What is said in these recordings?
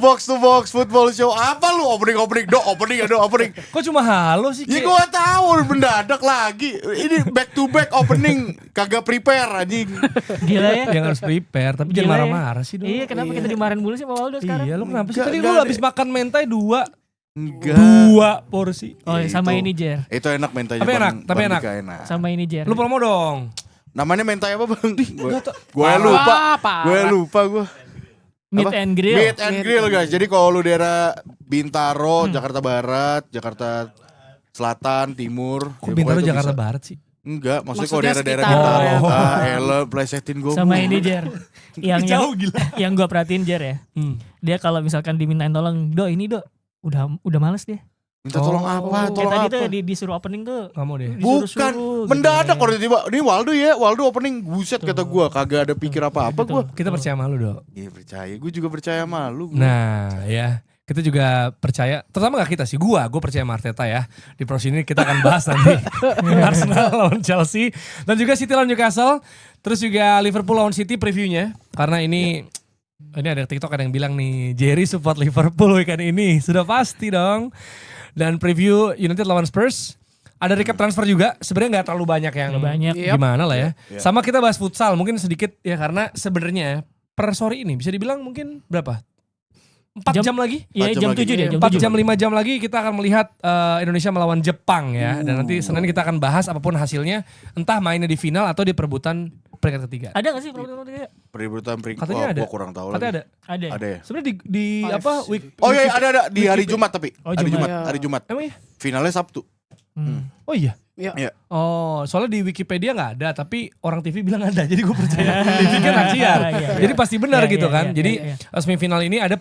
box to box football show. Apa lu opening. Kok cuma halo sih? Ya gua tahu mendadak lagi. Ini back to back opening kagak prepare anjing. Gila ya. Yang harus prepare, tapi jangan Gila ya. marah-marah sih dong. Iya, kenapa kita dimarahin mulu sih sama Waldo sekarang? Iya, lu kenapa sih? Enggak, Tadi lu enggak habis makan mentai 2 Enggak. porsi. Oh, Ya, sama itu. ini Jer. Itu enak mentanya. Tapi enak, tapi enak. Sama ini Jer. Lu promo dong. Namanya mentai apa bang? Gue Wah, lupa gue. Meet and Grill. Meet and Grill guys. Jadi kalau lu daerah Bintaro, Jakarta Barat, Jakarta Selatan, Timur. Kok ya Bintaro pokoknya itu Jakarta bisa. Barat sih? Enggak, maksudnya kalau Maksudnya daerah-daerah sekitar. Bintaro. Oh. Elah, plesetin gue. Sama ini Jer. Yang Jauh gila. yang gua perhatiin Jer ya. Dia kalau misalkan dimintain tolong, "Do, ini Do." Udah males dia. Minta tolong apa? Kayak Tolong tadi apa? tuh disuruh opening tuh. Gak mau deh. Bukan, Disuruh-suruh mendadak gitu. kalau tiba ini Waldo opening, buset kata gue, kagak ada pikir apa-apa gue. Kita percaya sama lu dong. Iya percaya, gue juga percaya sama lu. Nah ya, kita juga percaya, terutama gak kita sih, gue percaya sama Arteta ya. Di pros ini kita akan bahas nanti Arsenal lawan Chelsea, dan juga City lawan Newcastle, terus juga Liverpool lawan City previewnya. Karena ini ada TikTok ada yang bilang nih, Jerry support Liverpool weekend ini, sudah pasti dong. Dan preview United lawan Spurs. Ada recap transfer juga, sebenarnya nggak terlalu banyak yang Nggak banyak. gimana lah ya. Yep. Sama kita bahas futsal, mungkin sedikit ya karena sebenarnya per sore ini bisa dibilang mungkin berapa? 4 jam lagi? Iya, 4 jam jam lagi. 7 deh, jam 4 7. jam 5 jam lagi kita akan melihat Indonesia melawan Jepang ya. Dan nanti Senin kita akan bahas apapun hasilnya, entah mainnya di final atau di perebutan peringkat ketiga. Ada gak sih perebutan? Peributan peringkat. Katanya ada. Gue kurang tahu Katanya lagi. ada. Ada. Ada ya? Sebenarnya di apa week? Oh iya ada di hari Jumat tapi. Oh, Hari Jumat. Jumat, hari Jumat. Emang iya? Finalnya Sabtu. Oh iya. Iya. Oh, soalnya di Wikipedia nggak ada, tapi orang TV bilang ada, jadi gue percaya. TV kan Aksiar, Iya. jadi pasti benar Iya, gitu iya, kan. iya, Jadi iya. semifinal ini ada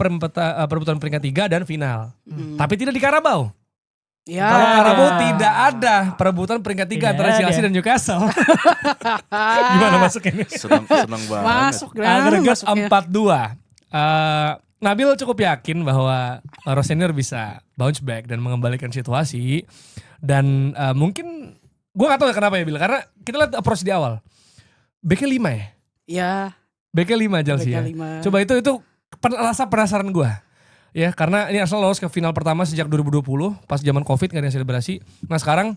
perebutan peringkat 3 dan final, tapi tidak di Carabao. Ya. Kalau Carabao ada. tidak ada perebutan peringkat 3 Tidak antara Chelsea ada. dan Newcastle. Gimana masuknya? Senang banget. Masuk gimana Agregat masuknya? 4-2. Nabil cukup yakin bahwa Rossinier bisa bounce back dan mengembalikan situasi. Dan mungkin gue gak tahu ya kenapa ya Bil, karena kita lihat approach di awal. Backnya 5 ya? Ya. Backnya 5 Chelsea ya? Backnya 5. Coba itu rasa penasaran gue. Ya karena ini Arsenal lolos ke final pertama sejak 2020 pas zaman Covid gak ada selebrasi. Nah sekarang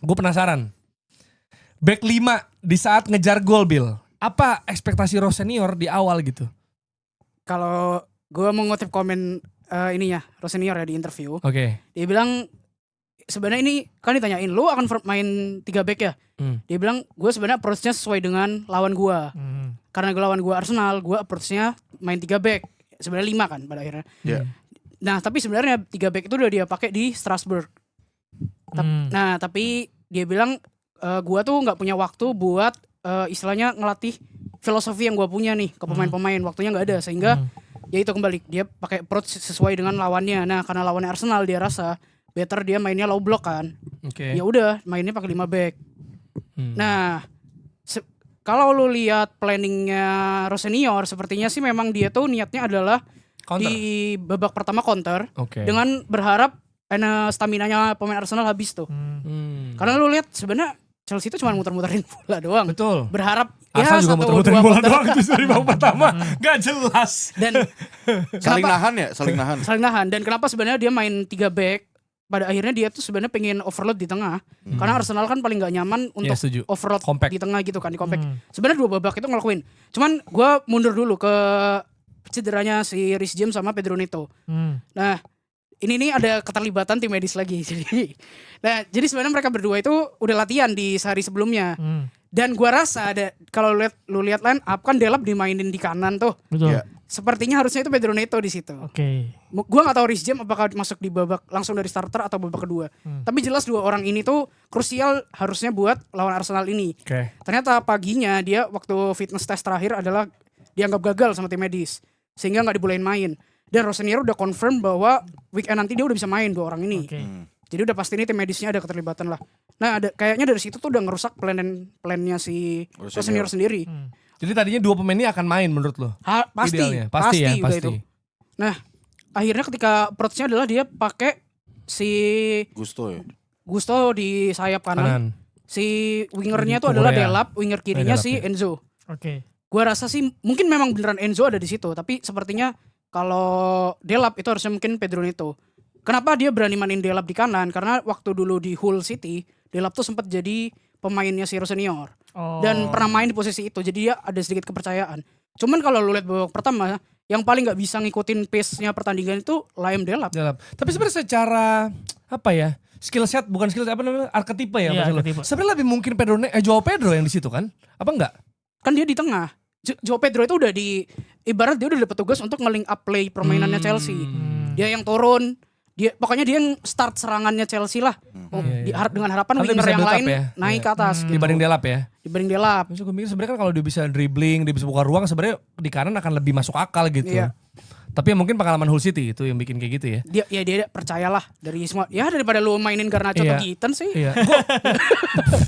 gue penasaran. Back 5 di saat ngejar gol Bil. Apa ekspektasi Rossinier di awal gitu? Kalau gue mengutip komen ininya Rossinier ya di interview, Oke. dia bilang sebenarnya ini kan ditanyain lu akan main 3 back ya. Dia bilang gue sebenarnya approach-nya sesuai dengan lawan gue. Karena lawan gue Arsenal, gue approach-nya main 3 back. Sebenarnya 5 kan pada akhirnya. Iya. Nah tapi sebenarnya 3 back itu udah dia pakai di Strasbourg. Nah tapi dia bilang gue tuh nggak punya waktu buat istilahnya ngelatih filosofi yang gue punya nih ke pemain-pemain. Waktunya nggak ada sehingga ya itu kembali dia pakai approach sesuai dengan lawannya. Nah karena lawannya Arsenal dia rasa better dia mainnya low block kan. Oke. Ya udah mainnya pakai 5 back. Nah kalau lu lihat planningnya Rossinier sepertinya sih memang dia tuh niatnya adalah Counter. di babak pertama counter Oke. dengan berharap staminanya pemain Arsenal habis tuh. Karena lu lihat sebenarnya Chelsea itu cuma muter-muterin bola doang. Betul. Berharap Arsenal juga satu, muter-muterin dua bola counter. doang itu dari babak pertama. Gak jelas. Dan Saling kenapa- nahan ya, saling nahan. saling nahan. Dan kenapa sebenarnya dia main 3 back? Pada akhirnya dia tuh sebenarnya pengen overload di tengah. Karena Arsenal kan paling gak nyaman untuk setuju. overload Compact. di tengah gitu kan, di compact. Sebenarnya 2 babak itu ngelakuin. Cuman gue mundur dulu ke cederanya si Reece James sama Pedro Neto. Nah, ini nih ada keterlibatan tim medis lagi. Jadi sebenarnya mereka berdua itu udah latihan di sehari sebelumnya. Dan gua rasa ada kalau lu lihat line up kan Delap dimainin di kanan tuh. Betul. Iya. Sepertinya harusnya itu Pedro Neto di situ. Oke. Gua nggak tahu Reece James apakah masuk di babak langsung dari starter atau babak kedua. Tapi jelas 2 orang ini tuh krusial harusnya buat lawan Arsenal ini. Oke. Ternyata paginya dia waktu fitness test terakhir adalah dianggap gagal sama tim medis. Sehingga nggak dibolehin main. Dan Rossinier udah confirm bahwa weekend nanti dia udah bisa main 2 orang ini. Oke. Jadi udah pasti ini tim medisnya ada keterlibatan lah. Nah kayaknya dari situ tuh udah ngerusak plannya si Rossinier sendiri. Jadi tadinya 2 pemain ini akan main menurut lo? Pasti, Idealnya. Pasti ya, udah pasti. itu. Nah akhirnya ketika approach-nya adalah dia pakai si Gusto ya. Gusto di sayap kanan. Kanan. Si wingernya Di itu adalah Korea. Delap, winger kirinya Delap, si ya. Enzo. Oke. Gua rasa sih mungkin memang beneran Enzo ada di situ, tapi sepertinya kalau Delap itu harusnya mungkin Pedro Neto. Kenapa dia berani mainin Delap di kanan? Karena waktu dulu di Hull City, Delap tuh sempat jadi pemainnya Siro Senior. Dan pernah main di posisi itu, jadi dia ada sedikit kepercayaan. Cuman kalau lu lihat babak pertama, yang paling nggak bisa ngikutin pace-nya pertandingan itu Laem Delap. Tapi sebenarnya secara apa ya? Skill set bukan skill set apa namanya? Arketipe ya Iya, maksud lo. arketipe. Sebenarnya lebih mungkin Joao Pedro yang di situ kan? Apa enggak? Kan dia di tengah. Joao Pedro itu udah ibarat dia udah dapat tugas untuk nge-link up play permainannya Chelsea. Dia yang turun, pokoknya dia yang start serangannya Chelsea lah. Dengan harapan Kan dia winger bisa yang build up lain ya? naik ke atas gitu. Dibanding Delap ya. Dibanding Delap. Maksud gue mikir sebenarnya kan kalau dia bisa dribbling, dia bisa buka ruang sebenarnya di kanan akan lebih masuk akal gitu. Iya. Tapi ya mungkin pengalaman Hull City itu yang bikin kayak gitu ya. Dia percayalah dari semua. Ya daripada lu mainin Garnacho Iya. atau Gitan sih. Iya.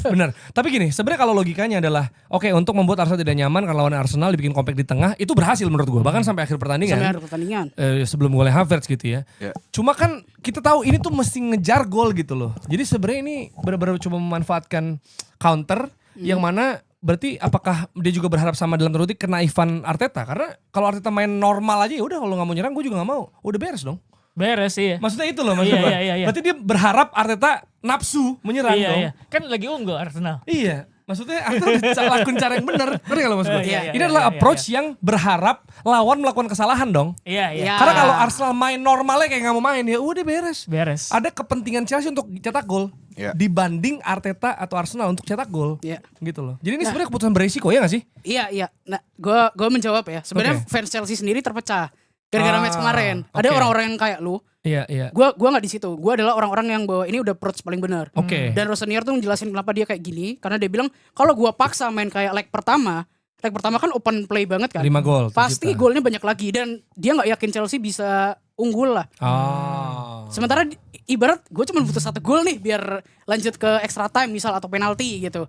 Bener. Tapi gini, sebenarnya kalau logikanya adalah oke, untuk membuat Arsenal tidak nyaman karena lawan Arsenal dibikin compact di tengah itu berhasil menurut gue. Bahkan sampai akhir pertandingan. Sampai akhir pertandingan. Sebelum golnya Havertz gitu ya. Iya. Cuma kan kita tahu ini tuh mesti ngejar gol gitu loh. Jadi sebenarnya ini benar-benar cuma memanfaatkan counter yang mana berarti apakah dia juga berharap sama dalam tanda kutip kena Ivan Arteta? Karena kalau Arteta main normal aja ya udah, kalau nggak mau nyerang gue juga nggak mau. Udah beres dong. Beres sih. Maksudnya itu loh maksudnya. Iya. Berarti dia berharap Arteta nafsu menyerang dong. Iya. Kan lagi unggul Arsenal. Iya. Maksudnya Arteta lakuin cara yang benar. Ngerti gak lo maksud gue? Iya, Ini adalah iya, approach yang berharap lawan melakukan kesalahan dong. Iya. Iya. Karena kalau Arsenal main normalnya kayak nggak mau main ya udah beres. Beres. Ada kepentingan Chelsea untuk cetak gol Iya. dibanding Arteta atau Arsenal untuk cetak gol. Iya. Gitu loh. Jadi ini sebenarnya keputusan beresiko ya gak sih? Iya. Nah, gue menjawab ya. Sebenarnya Oke. fans Chelsea sendiri terpecah gara-gara match kemarin. Ada oke. orang-orang yang kayak lu. Iya. Gua nggak di situ. Gua adalah orang-orang yang bahwa ini udah approach paling benar. Oke. Dan Rosenior tuh menjelasin kenapa dia kayak gini, karena dia bilang kalau gua paksa main kayak leg pertama kan open play banget kan. 5 gol. Pasti tercipta. golnya banyak lagi dan dia nggak yakin Chelsea bisa unggul lah. Oh. Sementara ibarat gue cuma butuh 1 gol nih biar lanjut ke extra time misal atau penalti gitu.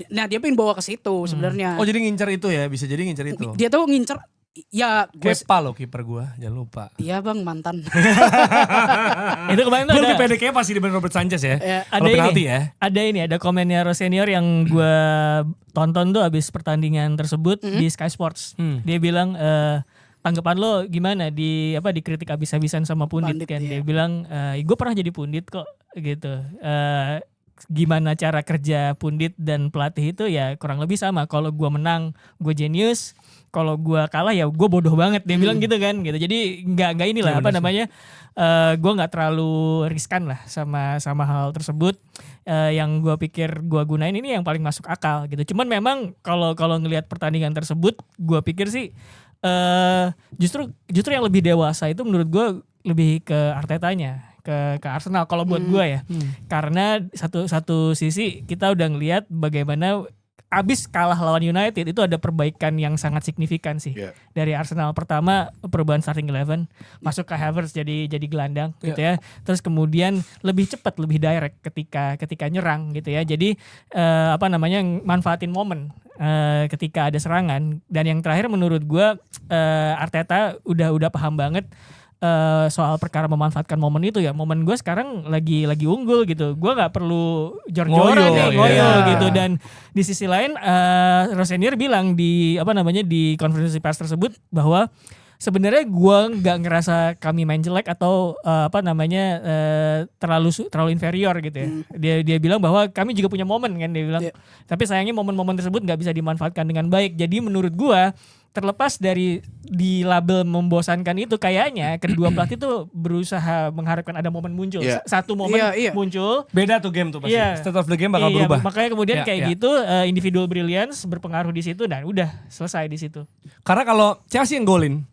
Nah dia pengen bawa ke situ sebenarnya. Oh jadi ngincer itu ya, bisa jadi ngincer itu. Dia tuh ngincer. Ya gue. Kepa loh kiper gue, jangan lupa. Iya bang mantan. Itu kemarin tuh Gue ada. lebih pede kayak pasti dibanding Robert Sanchez ya. Ada Kalau penalti ini, ya. ada komennya Rosenior yang gue tonton tuh abis pertandingan tersebut di Sky Sports. Dia bilang tanggapan lo gimana dikritik abis-abisan sama pundit Pundit, kan. iya. Dia bilang gue pernah jadi pundit kok gitu. Gimana cara kerja pundit dan pelatih itu ya kurang lebih sama. Kalau gue menang gue jenius, kalau gue kalah ya gue bodoh banget. Dia bilang gitu kan gitu. Jadi nggak inilah Ya, apa bener sih. namanya. Gue nggak terlalu riskan lah sama hal tersebut. Yang gue pikir gue gunain ini yang paling masuk akal gitu. Cuman memang kalau ngelihat pertandingan tersebut, gue pikir sih justru yang lebih dewasa itu menurut gue lebih ke Artetanya, ke Arsenal kalau buat gue ya. Karena satu sisi kita udah ngelihat bagaimana abis kalah lawan United itu ada perbaikan yang sangat signifikan sih. Iya. Dari Arsenal pertama perubahan starting 11 masuk ke Havertz jadi gelandang gitu ya. Terus kemudian lebih cepat, lebih direct ketika nyerang gitu ya. Jadi manfaatin momen ketika ada serangan. Dan yang terakhir menurut gue Arteta udah paham banget soal perkara memanfaatkan momen itu ya. Momen gue sekarang lagi unggul gitu. Gue nggak perlu jor-joran nih, ngoyo iya. gitu. Dan di sisi lain Rosenior bilang di konferensi pers tersebut bahwa sebenarnya gue nggak ngerasa kami main jelek atau terlalu inferior gitu ya. Dia bilang bahwa kami juga punya momen kan, dia bilang. Iya. Tapi sayangnya momen-momen tersebut nggak bisa dimanfaatkan dengan baik. Jadi menurut gue terlepas dari di label membosankan itu, kayaknya kedua pelatih itu berusaha mengharapkan ada momen muncul. Iya. Satu momen Iya. muncul. Beda tuh game tuh pasti. Iya. State of the game bakal Iya, berubah. makanya kemudian Iya, kayak iya. gitu individual brilliance berpengaruh di situ dan udah selesai di situ. Karena kalau Chelsea yang golin,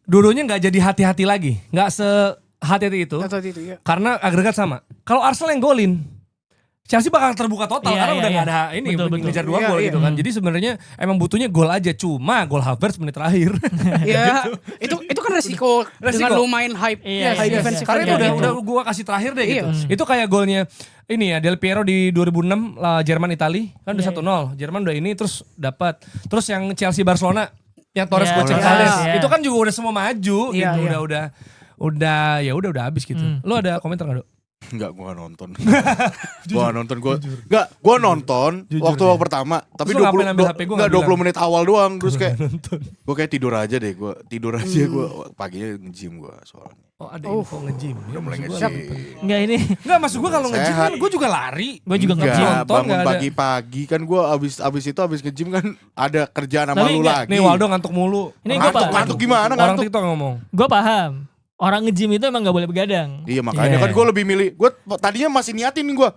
dua-duanya nggak jadi hati-hati lagi, nggak sehati-hati itu. Atau itu ya. Karena agregat sama. Kalau Arsenal yang golin, Chelsea bakal terbuka total Iya, karena iya, udah iya. nggak ada ini Betul, betul. ngejar 2 Iya, gol iya. gitu kan. Jadi sebenarnya emang butuhnya gol aja, cuma gol Havertz menit terakhir. Ya, itu kan resiko dengan lu main high Iya, high iya, defensive. Karena itu Iya, udah gitu. gua kasih terakhir deh gitu. Iya. Itu kayak golnya ini ya Del Piero di 2006 lah Jerman Itali kan udah Iya, 1-0. Jerman udah ini terus dapat. Terus yang Chelsea Barcelona yang Torres Iya, goceng Torres. Kales. Iya. Itu kan juga udah semua maju Iya, gitu. iya. Udah habis gitu. Lu ada komentar enggak, Dok? Enggak, gue gak nonton. Gue nonton waktu pertama, tapi Terus lu ngapain ambil HP? Gua nggak 20 menit awal doang, terus kayak gue kayak tidur aja deh, gue paginya nge-gym gue soalnya. Oh ada info nge-gym. Udah mulai Maksud nge-gym. Enggak ini. Enggak, maksud gue kalau nge-gym kan Sehat. gue juga lari. Gue juga Enggak, nge-gym. nonton, bangun nggak ada. pagi-pagi kan gue abis nge-gym kan ada kerjaan sama Tapi lu enggak, lagi. Nih Waldo ngantuk mulu. Ini gua ngantuk gimana Orang ngantuk? TikTok ngomong. Gue paham. Orang nge-gym itu emang gak boleh begadang. Iya makanya Yeah. kan gue lebih milih, gue tadinya masih niatin nih gue.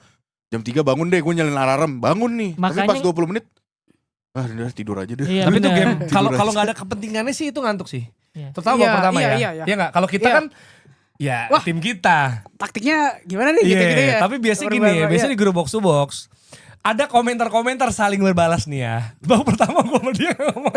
Jam 3 bangun deh, gue nyalain alarm, bangun nih. Makanya- Tapi pas 20 menit, udah tidur aja deh. Iya, Tapi itu bener. game kalau Tidur kalau nggak ada kepentingannya sih itu ngantuk sih. Iya. Terutama Iya, pertama iya, ya. iya. Iya nggak? Kalau kita Iya. kan ya Wah. tim kita. Taktiknya gimana nih Iya, gitu-gitu ya. tapi biasanya gini ya, biasanya di grup box to box ada komentar-komentar saling berbalas nih ya. Baru pertama gue sama dia ngomong.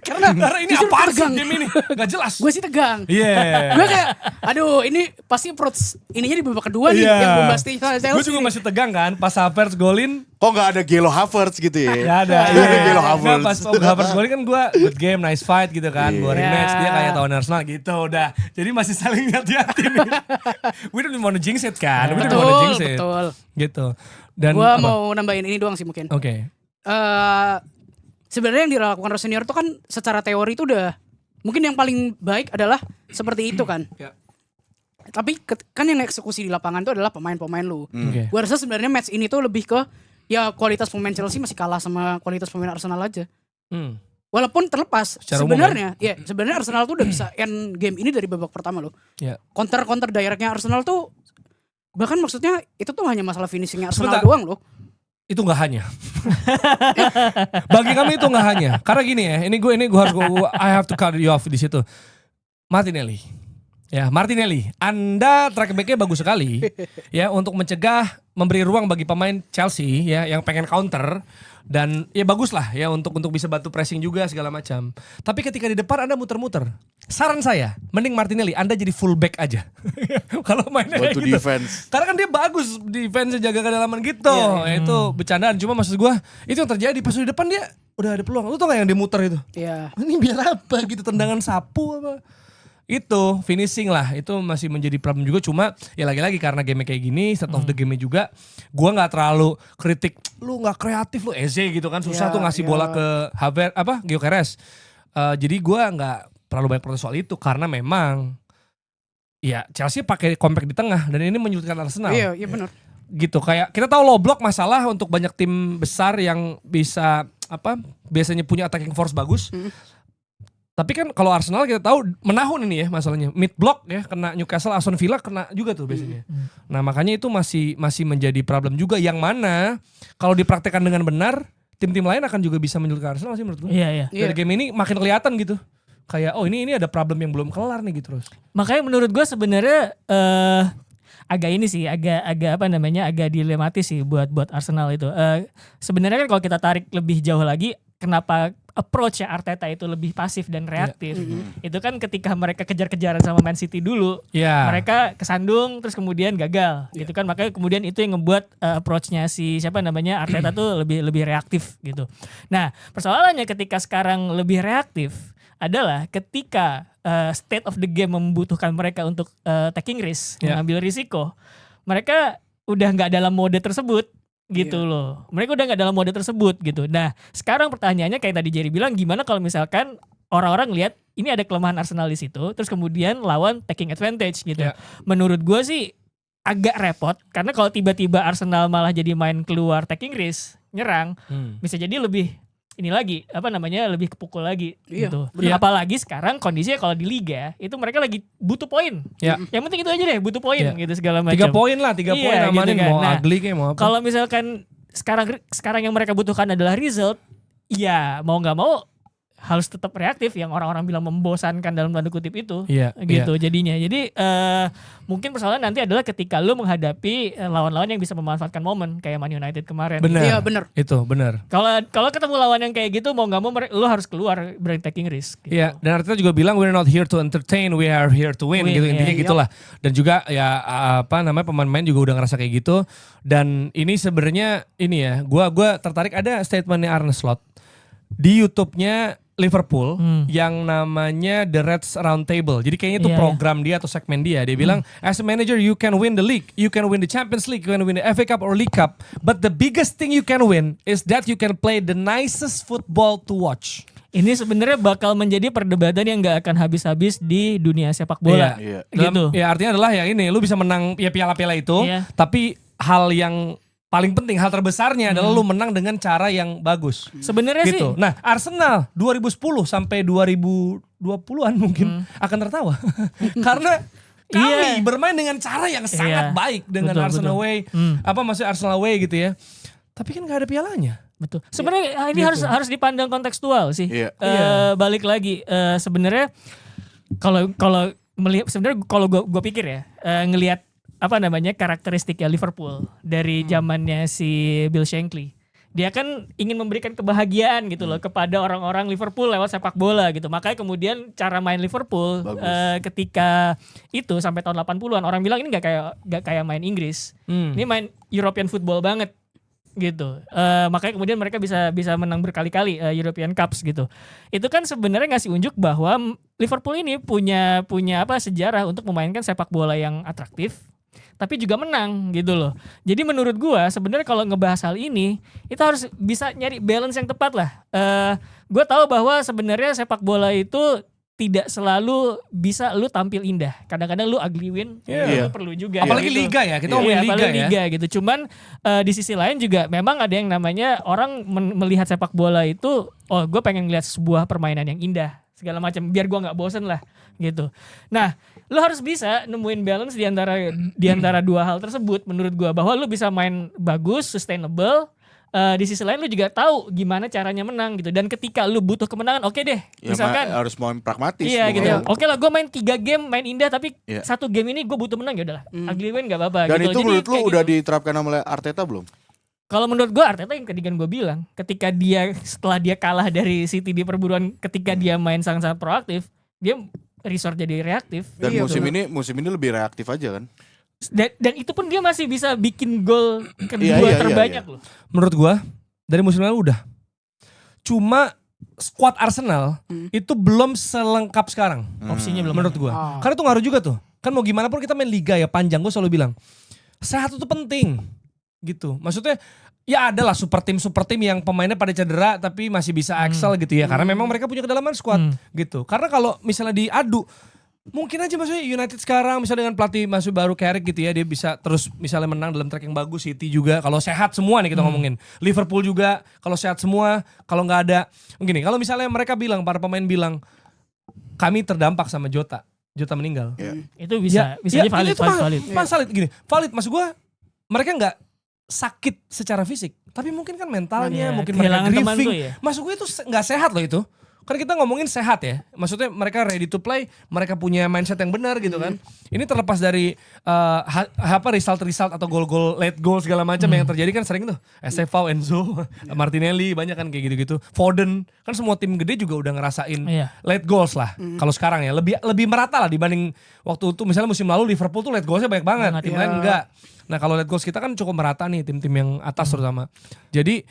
Karena ini justru apaan sih tegang. game ini? Gak jelas. Gue sih tegang. Iya. Gue kayak, aduh ini pasti approach ininya di babak kedua nih Iya. yang bombastis Chelsea. Gue juga masih tegang kan pas Havertz golin. Kok gak ada Gelo Havertz gitu ya? Gak ada. Gak ada Gelo Nah, Havertz. pas Havertz golin kan gue good game, nice fight gitu kan. Gue Iya. rematch, dia kayak tahun Arsenal gitu udah. Jadi masih saling hati-hati nih. We don't want to jinx it kan. We don't want to Betul, jinx it. betul. Gitu. Dan Gue apa? mau nambahin ini doang sih mungkin. Oke. Sebenarnya yang dilakukan Rossinier itu kan secara teori itu udah mungkin yang paling baik adalah seperti itu kan. Ya. Tapi kan yang eksekusi di lapangan itu adalah pemain-pemain lu. Oke. Gue rasa sebenarnya match ini tuh lebih ke ya kualitas pemain Chelsea masih kalah sama kualitas pemain Arsenal aja. Hmm. Walaupun terlepas Secara umum sebenarnya ya sebenarnya Arsenal tuh udah bisa end game ini dari babak pertama loh. Ya. Counter directnya Arsenal tuh bahkan maksudnya itu tuh hanya masalah finishingnya Arsenal Sebentar. doang loh. Itu nggak hanya. Bagi kami itu nggak hanya. Karena gini ya, ini gue harus I have to cut you off di situ. Martinelli. Ya, Martinelli. Anda track back-nya bagus sekali ya untuk mencegah memberi ruang bagi pemain Chelsea ya yang pengen counter dan ya bagus lah ya untuk bisa bantu pressing juga segala macam. Tapi ketika di depan Anda muter-muter. Saran saya, mending Martinelli Anda jadi fullback aja. Kalau mainnya kayak Bantu gitu. defense. Karena kan dia bagus defense jaga kedalaman gitu. Ya, itu bercandaan. Cuma maksud gue itu yang terjadi pas di depan dia udah ada peluang. Lu tau gak yang dia muter itu? Iya. Ini biar apa gitu tendangan sapu apa? Itu finishing lah. Itu masih menjadi problem juga. Cuma ya lagi-lagi karena game kayak gini, set of the game juga gue nggak terlalu kritik. Lu nggak kreatif lu Eze gitu kan susah Ya, tuh ngasih ya. bola ke Gyökeres. Jadi gue nggak terlalu banyak protes soal itu karena memang ya Chelsea pakai compact di tengah dan ini menyulitkan Arsenal. Iya, iya benar. Gitu kayak kita tahu low block masalah untuk banyak tim besar yang bisa biasanya punya attacking force bagus. Tapi kan kalau Arsenal kita tahu menahun ini ya masalahnya. Mid block ya kena Newcastle, Aston Villa kena juga tuh biasanya. Nah, makanya itu masih menjadi problem juga yang mana kalau dipraktekkan dengan benar tim-tim lain akan juga bisa menyulitkan Arsenal sih menurut gue. Iya. Dari game ini makin kelihatan gitu. Kayak ini ada problem yang belum kelar nih gitu terus. Makanya menurut gue sebenarnya agak ini sih, agak dilematis sih buat Arsenal itu. Sebenarnya kan kalau kita tarik lebih jauh lagi, kenapa approach-nya Arteta itu lebih pasif dan reaktif? Itu kan ketika mereka kejar-kejaran sama Man City dulu, mereka kesandung terus kemudian gagal, gitu kan. Makanya kemudian itu yang ngebuat approach-nya si Arteta tuh lebih reaktif gitu. Nah, persoalannya ketika sekarang lebih reaktif adalah ketika state of the game membutuhkan mereka untuk taking risk, mengambil risiko, mereka udah nggak dalam mode tersebut gitu loh. Mereka udah nggak dalam mode tersebut gitu. Nah, sekarang pertanyaannya kayak tadi Jerry bilang, gimana kalau misalkan orang-orang lihat ini ada kelemahan Arsenal di situ, terus kemudian lawan taking advantage gitu. Menurut gue sih agak repot karena kalau tiba-tiba Arsenal malah jadi main keluar taking risk, nyerang, bisa jadi lebih ini lagi lebih kepukul lagi gitu. Apalagi sekarang kondisinya kalau di liga itu mereka lagi butuh poin. Yang penting itu aja deh, butuh poin gitu segala macam. 3 poin lah, 3 poin amanin gitu kan. mau ugly kayak mau apa. Kalau misalkan sekarang yang mereka butuhkan adalah result, ya mau nggak mau harus tetap reaktif yang orang-orang bilang membosankan dalam tanda kutip itu gitu jadinya. Jadi mungkin persoalan nanti adalah ketika lu menghadapi lawan-lawan yang bisa memanfaatkan momen kayak Man United kemarin. Iya benar. Itu benar. Kalau ketemu lawan yang kayak gitu mau nggak mau lu harus keluar berani taking risk. Gitu. Iya, dan Arteta juga bilang we're not here to entertain, we are here to win gitu intinya gitulah. Dan juga ya pemain-pemain juga udah ngerasa kayak gitu. Dan ini sebenarnya ini ya, gua tertarik ada statementnya Arne Slot di YouTube-nya Liverpool yang namanya The Reds Round Table. Jadi kayaknya itu Iya, program dia atau segmen dia. Dia bilang, as a manager you can win the league, you can win the Champions League, you can win the FA Cup or League Cup, but the biggest thing you can win is that you can play the nicest football to watch. Ini sebenarnya bakal menjadi perdebatan yang nggak akan habis-habis di dunia sepak bola. Iya. Gitu. Ya artinya adalah ya ini, lu bisa menang ya piala-piala itu, Iya. tapi hal yang paling penting, hal terbesarnya adalah lu menang dengan cara yang bagus. Sebenarnya Gitu. sih Nah, Arsenal 2010 sampai 2020-an mungkin akan tertawa. Karena kami Iya. bermain dengan cara yang sangat Iya. baik dengan Betul, Arsenal betul. way. Apa maksudnya Arsenal way gitu ya. Tapi kan gak ada pialanya. betul. Sebenarnya ini harus dipandang kontekstual sih. Iya. Balik lagi sebenarnya kalau melihat sebenarnya kalau gue pikir ya ngelihat apa namanya karakteristiknya Liverpool dari zamannya si Bill Shankly. Dia kan ingin memberikan kebahagiaan gitu loh kepada orang-orang Liverpool lewat sepak bola gitu. Makanya kemudian cara main Liverpool ketika itu sampai tahun 80-an orang bilang ini gak kayak main Inggris. Ini main European football banget gitu. Makanya kemudian mereka bisa menang berkali-kali European Cups gitu. Itu kan sebenarnya ngasih unjuk bahwa Liverpool ini punya apa sejarah untuk memainkan sepak bola yang atraktif tapi juga menang gitu loh. Jadi menurut gua sebenarnya kalau ngebahas hal ini kita harus bisa nyari balance yang tepat lah. Gua tahu bahwa sebenarnya sepak bola itu tidak selalu bisa lu tampil indah. Kadang-kadang lu ugly win itu perlu juga. Apalagi gitu. liga ya, kita ngomongin liga apalagi ya. liga gitu. Cuman di sisi lain juga memang ada yang namanya orang melihat sepak bola itu, oh gue pengen lihat sebuah permainan yang indah segala macam biar gua nggak bosen lah gitu. Nah, lu harus bisa nemuin balance di antara dua hal tersebut menurut gua bahwa lu bisa main bagus, sustainable. Di sisi lain lu juga tahu gimana caranya menang gitu. Dan ketika lu butuh kemenangan, oke deh. Ya, Misalkan harus main pragmatis. iya gitu. pokoknya. Oke lah gue main 3 game main indah tapi Iya. 1 game ini gue butuh menang ya udahlah. Ugly win gak apa-apa Dan gitu. itu Jadi menurut lu kayak udah gitu. diterapkan sama Arteta belum? Kalau menurut gue Arteta yang tadi kan gue bilang ketika dia setelah dia kalah dari City di perburuan ketika dia main sangat-sangat proaktif, dia resort jadi reaktif. Dan Iya, musim ini lebih reaktif aja kan? Dan itu pun dia masih bisa bikin gol kedua Iya, terbanyak iya. loh. Menurut gua dari musim lalu udah. Cuma squad Arsenal itu belum selengkap sekarang. Opsinya belum. Menurut gua. Ah. Karena itu ngaruh juga tuh. Kan mau gimana pun kita main liga ya panjang, gua selalu bilang sehat itu penting. Gitu. Maksudnya ya ada lah super tim yang pemainnya pada cedera tapi masih bisa excel gitu ya. Karena memang mereka punya kedalaman squad gitu. Karena kalau misalnya diadu mungkin aja maksudnya United sekarang misalnya dengan pelatih masih baru Carrick gitu ya, dia bisa terus misalnya menang dalam track yang bagus. City juga kalau sehat semua nih kita ngomongin. Liverpool juga kalau sehat semua, kalau nggak ada gini, kalau misalnya mereka bilang, para pemain bilang kami terdampak sama Jota meninggal. Itu bisa jadi valid. Valid gini. Valid maksud gua mereka nggak sakit secara fisik, tapi mungkin kan mentalnya, Iya, mungkin mereka kehilangan teman grieving. tuh ya. Maksud gue itu nggak sehat loh itu. Kan kita ngomongin sehat ya. Maksudnya mereka ready to play, mereka punya mindset yang benar gitu kan. Ini terlepas dari result atau gol-gol, late goal segala macam yang terjadi kan sering tuh. Estevao, Enzo, Martinelli banyak kan kayak gitu-gitu. Foden, kan semua tim gede juga udah ngerasain Iya. late goals lah. Kalau sekarang ya lebih merata lah dibanding waktu itu misalnya musim lalu Liverpool tuh late goalsnya banyak banget. Banget, Tim iya. lain enggak. Nah kalau late goals kita kan cukup merata nih tim-tim yang atas terutama. Jadi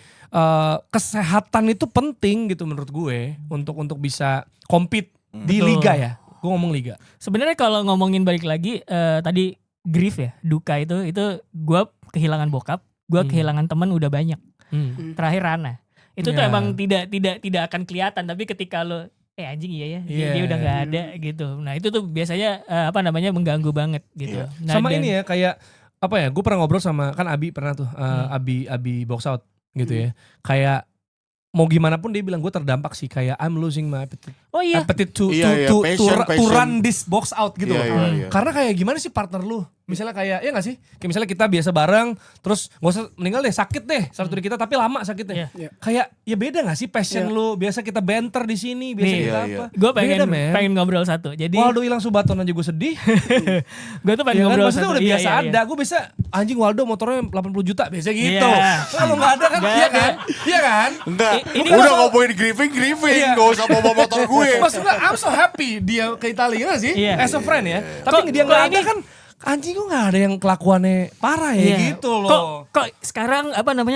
kesehatan itu penting gitu menurut gue untuk bisa compete di Betul. liga ya. Gue ngomong liga. Sebenarnya kalau ngomongin balik lagi tadi grief ya, duka itu gue kehilangan bokap, gue kehilangan teman udah banyak. Terakhir Rana. Itu tuh Ya. emang tidak akan kelihatan tapi ketika lo anjing iya ya, dia udah nggak ada gitu. Nah, itu tuh biasanya mengganggu banget gitu. Iya. Nah, Sama dan- ini ya kayak apa ya? Gue pernah ngobrol sama kan Abi pernah tuh Abi box out gitu ya. Kayak mau gimana pun dia bilang gue terdampak sih kayak I'm losing my appetite. Oh iya. Appetite to Passion. run this box out gitu Iya, loh. iya. Karena kayak gimana sih partner lu? Misalnya kayak ya gak sih? Kayak misalnya kita biasa bareng terus gak usah meninggal deh, sakit deh satu dari kita tapi lama sakitnya. Iya. Kayak ya beda gak sih passion lu? Biasa kita banter di sini, biasa Nih, kita iya, apa? Gue Beda, men. pengen ngobrol satu. Jadi Waldo hilang Subaton aja gue sedih. gue tuh pengen Ya kan? ngobrol Maksudnya satu. udah Iya, biasa iya, iya. ada. Gue bisa anjing Waldo motornya 80 juta biasa gitu. Iya. Kalau gak ada kan Nggak iya ada. kan? Iya kan? Enggak, Ini udah kalau- ngomongin grieving, Iya. gak usah bawa motor gue. Maksudnya I'm so happy dia ke Italia gak sih? Iya. As a friend ya. Tapi dia kok gak ada ini- kan anjing kok gak ada yang kelakuannya parah ya Iya. gitu loh. Kok sekarang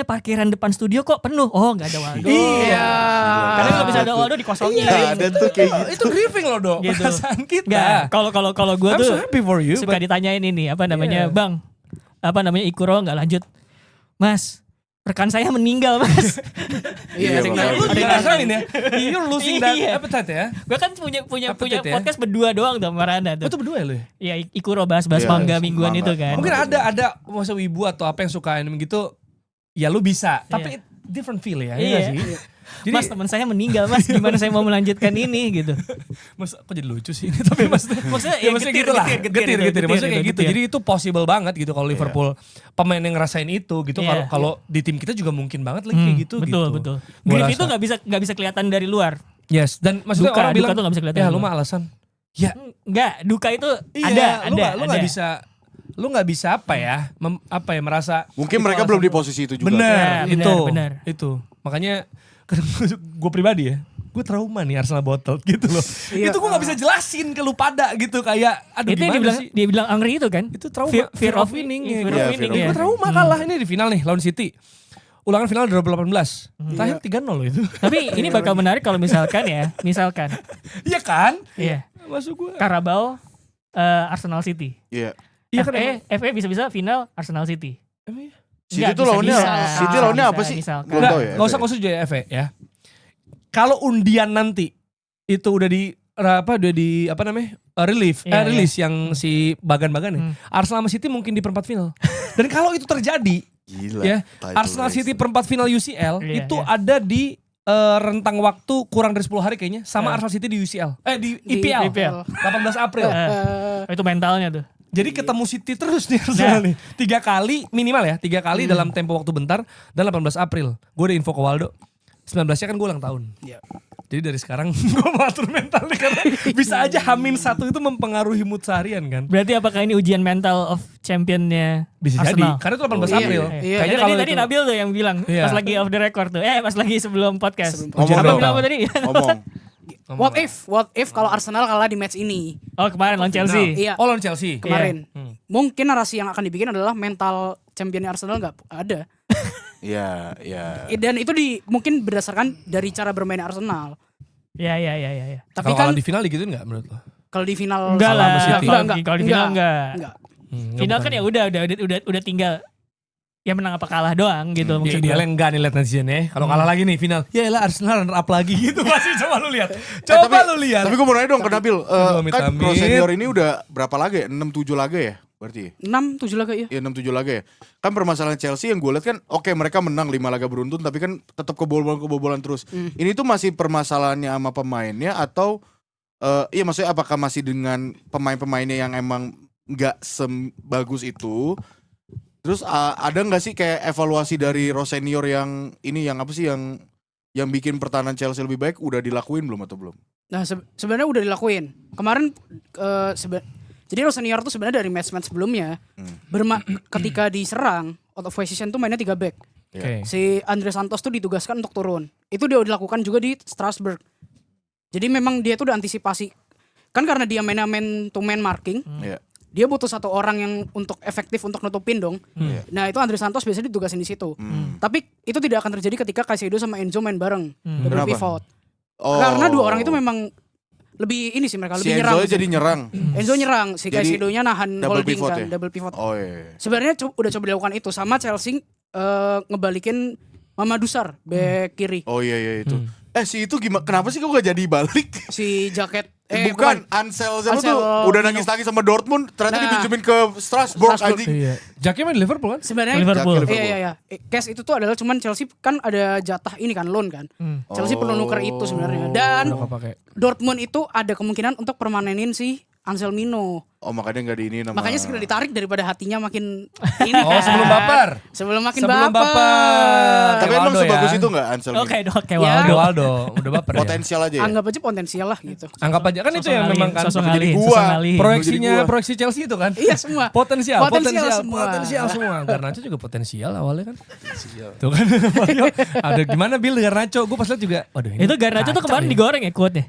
parkiran depan studio kok penuh? Oh nggak ada Waldo. Iya. Karena kalau bisa ada Waldo dikosongin. Iya, ada tuh kayak gitu. Itu grieving loh dok, Gitu. perasaan kita. Nggak, kalau gue I'm tuh so happy for you. suka ditanyain ini Iya. Bang, Ikuro nggak lanjut, Mas. Rekan saya meninggal Mas. Iya, ada yang makanya. Lu ngerasain ya, you're losing that Iya. appetite ya. Gue kan punya Update ya? podcast berdua doang tuh sama Randa Oh, tuh. itu berdua ya lu ya? Iya Ikuro bahas Iya, manga mingguan manga. itu kan. Mungkin ada masa wibu atau apa yang suka anime gitu, ya lu bisa. Tapi different feel ya, Iya. iya sih. Jadi, Mas teman saya meninggal Mas, gimana saya mau melanjutkan ini gitu. mas kok jadi lucu sih ini? Tapi maksudnya Maksudnya maksudnya gitu lah, getir. Maksudnya kayak gitu. getir. Jadi itu possible banget gitu kalau Liverpool pemain yang ngerasain itu gitu. Iya. Kalau di tim kita juga mungkin banget lagi kayak gitu. Betul. gitu. Gua Grief rasa. itu nggak bisa kelihatan dari luar. Yes, dan maksudnya Duka orang bilang, tuh nggak bisa kelihatan ya dari lu luar. mah alasan. Ya, Enggak, duka itu iya, ada. lu nggak bisa apa ya, merasa Mungkin itu mereka alasan belum di lu. posisi itu juga. Bener, Ya, itu. Itu. Makanya gue pribadi ya, gue trauma nih Arsenal bottle gitu loh. Iya. Itu gue gak bisa jelasin ke lu pada gitu, kayak aduh Itu yang gimana sih. dia bilang angry itu kan? Itu trauma, Fear of winning. winning. ya. Fear Iya, of fear winning of ya. Gue trauma kalah ini di final nih lawan City. Ulangan final 2018. Terakhir 3-0 loh itu. Tapi ini bakal menarik kalau misalkan Iya kan? iya, Masuk gue. Carabao Arsenal City. Iya. Iya kan? FA bisa-bisa final Arsenal City. Emang iya? City Nggak, tuh lawannya bisa. City lawannya apa Bisa, sih? misalkan. Belum tahu ya. Nggak usah juga ya FA ya. Kalau undian nanti itu udah di relief Iya, rilis yang si bagan-bagan ya. Arsenal sama City mungkin di perempat final. Dan kalau itu terjadi Gila. ya, title Arsenal race. City perempat final UCL Iya, itu iya. ada di rentang waktu kurang dari 10 hari kayaknya sama Iya. Arsenal City di UCL. Di Di IPL. IPL. 18 April. Itu mentalnya tuh. Jadi ketemu City terus nih Arsenal nih. 3 kali minimal ya, 3 kali dalam tempo waktu bentar dan 18 April. Gue udah info ke Waldo. 19-nya kan gue ulang tahun. Iya. Jadi dari sekarang gue mau atur mental nih karena bisa aja H-1 itu mempengaruhi mood seharian kan. Berarti apakah ini ujian mental of championnya Bisa Arsenal? jadi. Karena itu 18 Iya, April. iya. Kayaknya Tadi, kalau tadi itu- Nabil tuh yang bilang Iya. pas lagi off the record tuh. Pas lagi sebelum podcast. Ngomong Apa dong. bilang apa tadi? Ngomong. What if kalau Arsenal kalah di match ini? Oh kemarin lawan Chelsea. Iya. Oh lawan Chelsea. Kemarin. Hmm. Mungkin narasi yang akan dibikin adalah mental championnya Arsenal nggak ada. Iya. Dan itu mungkin berdasarkan dari cara bermain Arsenal. Iya. Tapi Kalau kan di final digituin gak menurut lo? kalau di final Enggak Salah lah. sama City. Kalau di final enggak. Enggak. Final kan ya udah tinggal ya menang apa kalah doang gitu Ya maksud idealnya gue. enggak nih liat netizen ya. Kalau kalah lagi nih final. Ya elah Arsenal runner up lagi gitu. Masih coba lu lihat. Lu lihat. Tapi gue mau nanya dong ke Nabil. Kan amit-amit. Pro Senior ini udah berapa laga ya? 6-7 laga ya? Berarti 6-7 laga ya. ya 6-7 laga ya. Kan permasalahan Chelsea yang gue lihat kan oke mereka menang 5 laga beruntun tapi kan tetap kebobolan terus. Ini tuh masih permasalahannya sama pemainnya atau iya maksudnya apakah masih dengan pemain-pemainnya yang emang nggak sebagus itu? Terus ada nggak sih kayak evaluasi dari Rosenior yang ini yang apa sih yang bikin pertahanan Chelsea lebih baik udah dilakuin belum atau belum? Nah sebenarnya udah dilakuin. Kemarin jadi Rosenior tuh sebenarnya dari match-match sebelumnya ketika diserang out of position tuh mainnya 3 back. Oke. Si Andre Santos tuh ditugaskan untuk turun. Itu dia udah dilakukan juga di Strasbourg. Jadi memang dia tuh udah antisipasi. Kan karena dia mainnya man to man marking, Iya. dia butuh satu orang yang untuk efektif untuk nutupin dong. Iya. Nah itu Andre Santos biasanya ditugasin di situ. Tapi itu tidak akan terjadi ketika Caicedo sama Enzo main bareng. Double Kenapa? pivot. Oh. Karena 2 orang itu memang lebih ini sih mereka si lebih Enzo nyerang. jadi nyerang. Enzo nyerang, si Jadi Caicedo-nya nahan double holding pivot kan, ya? double pivot. Oh iya. Sebenarnya udah coba dilakukan itu sama Chelsea ngebalikin Mamadou Sarr back kiri. Oh iya itu. Si itu gimana? Kenapa sih kok gak jadi balik? Si jaket Bukan Ansel siapa Ansel tuh udah Mino. nangis-nangis sama Dortmund ternyata Nah. dipinjemin ke Strasbourg Strasbourg. anjing. Iya. Jaknya main di Liverpool kan? Sebenarnya Liverpool. Liverpool. Iya. Case itu tuh adalah cuman Chelsea kan ada jatah ini kan loan kan. Chelsea perlu nuker itu sebenarnya. Dan Udah gak pakai. Dortmund itu ada kemungkinan untuk permanenin si Ansel Mino. Oh makanya gak di ini nama. Makanya segera ditarik daripada hatinya makin ini. Oh kan. sebelum baper. Sebelum makin Sebelum baper. baper. Tapi emang Waldo sebagus ya. itu gak Ansel Mino? Oke dok kayak Ya. Waldo. Waldo udah baper ya. Potensial aja ya? Anggap aja potensial lah gitu. Anggap aja kan itu yang memang kan sosok jadi ngalihin, gua. sosok ngalihin. proyeksinya Jadi gua. proyeksi Chelsea itu kan. Iya semua. Potensial Potensial semua. Garnacho juga potensial awalnya kan. Tuh kan. Ada gimana Bill Garnacho? Gue pas lihat juga. Waduh ini. Itu Garnacho tuh kacau kemarin ya. digoreng ya quote-nya.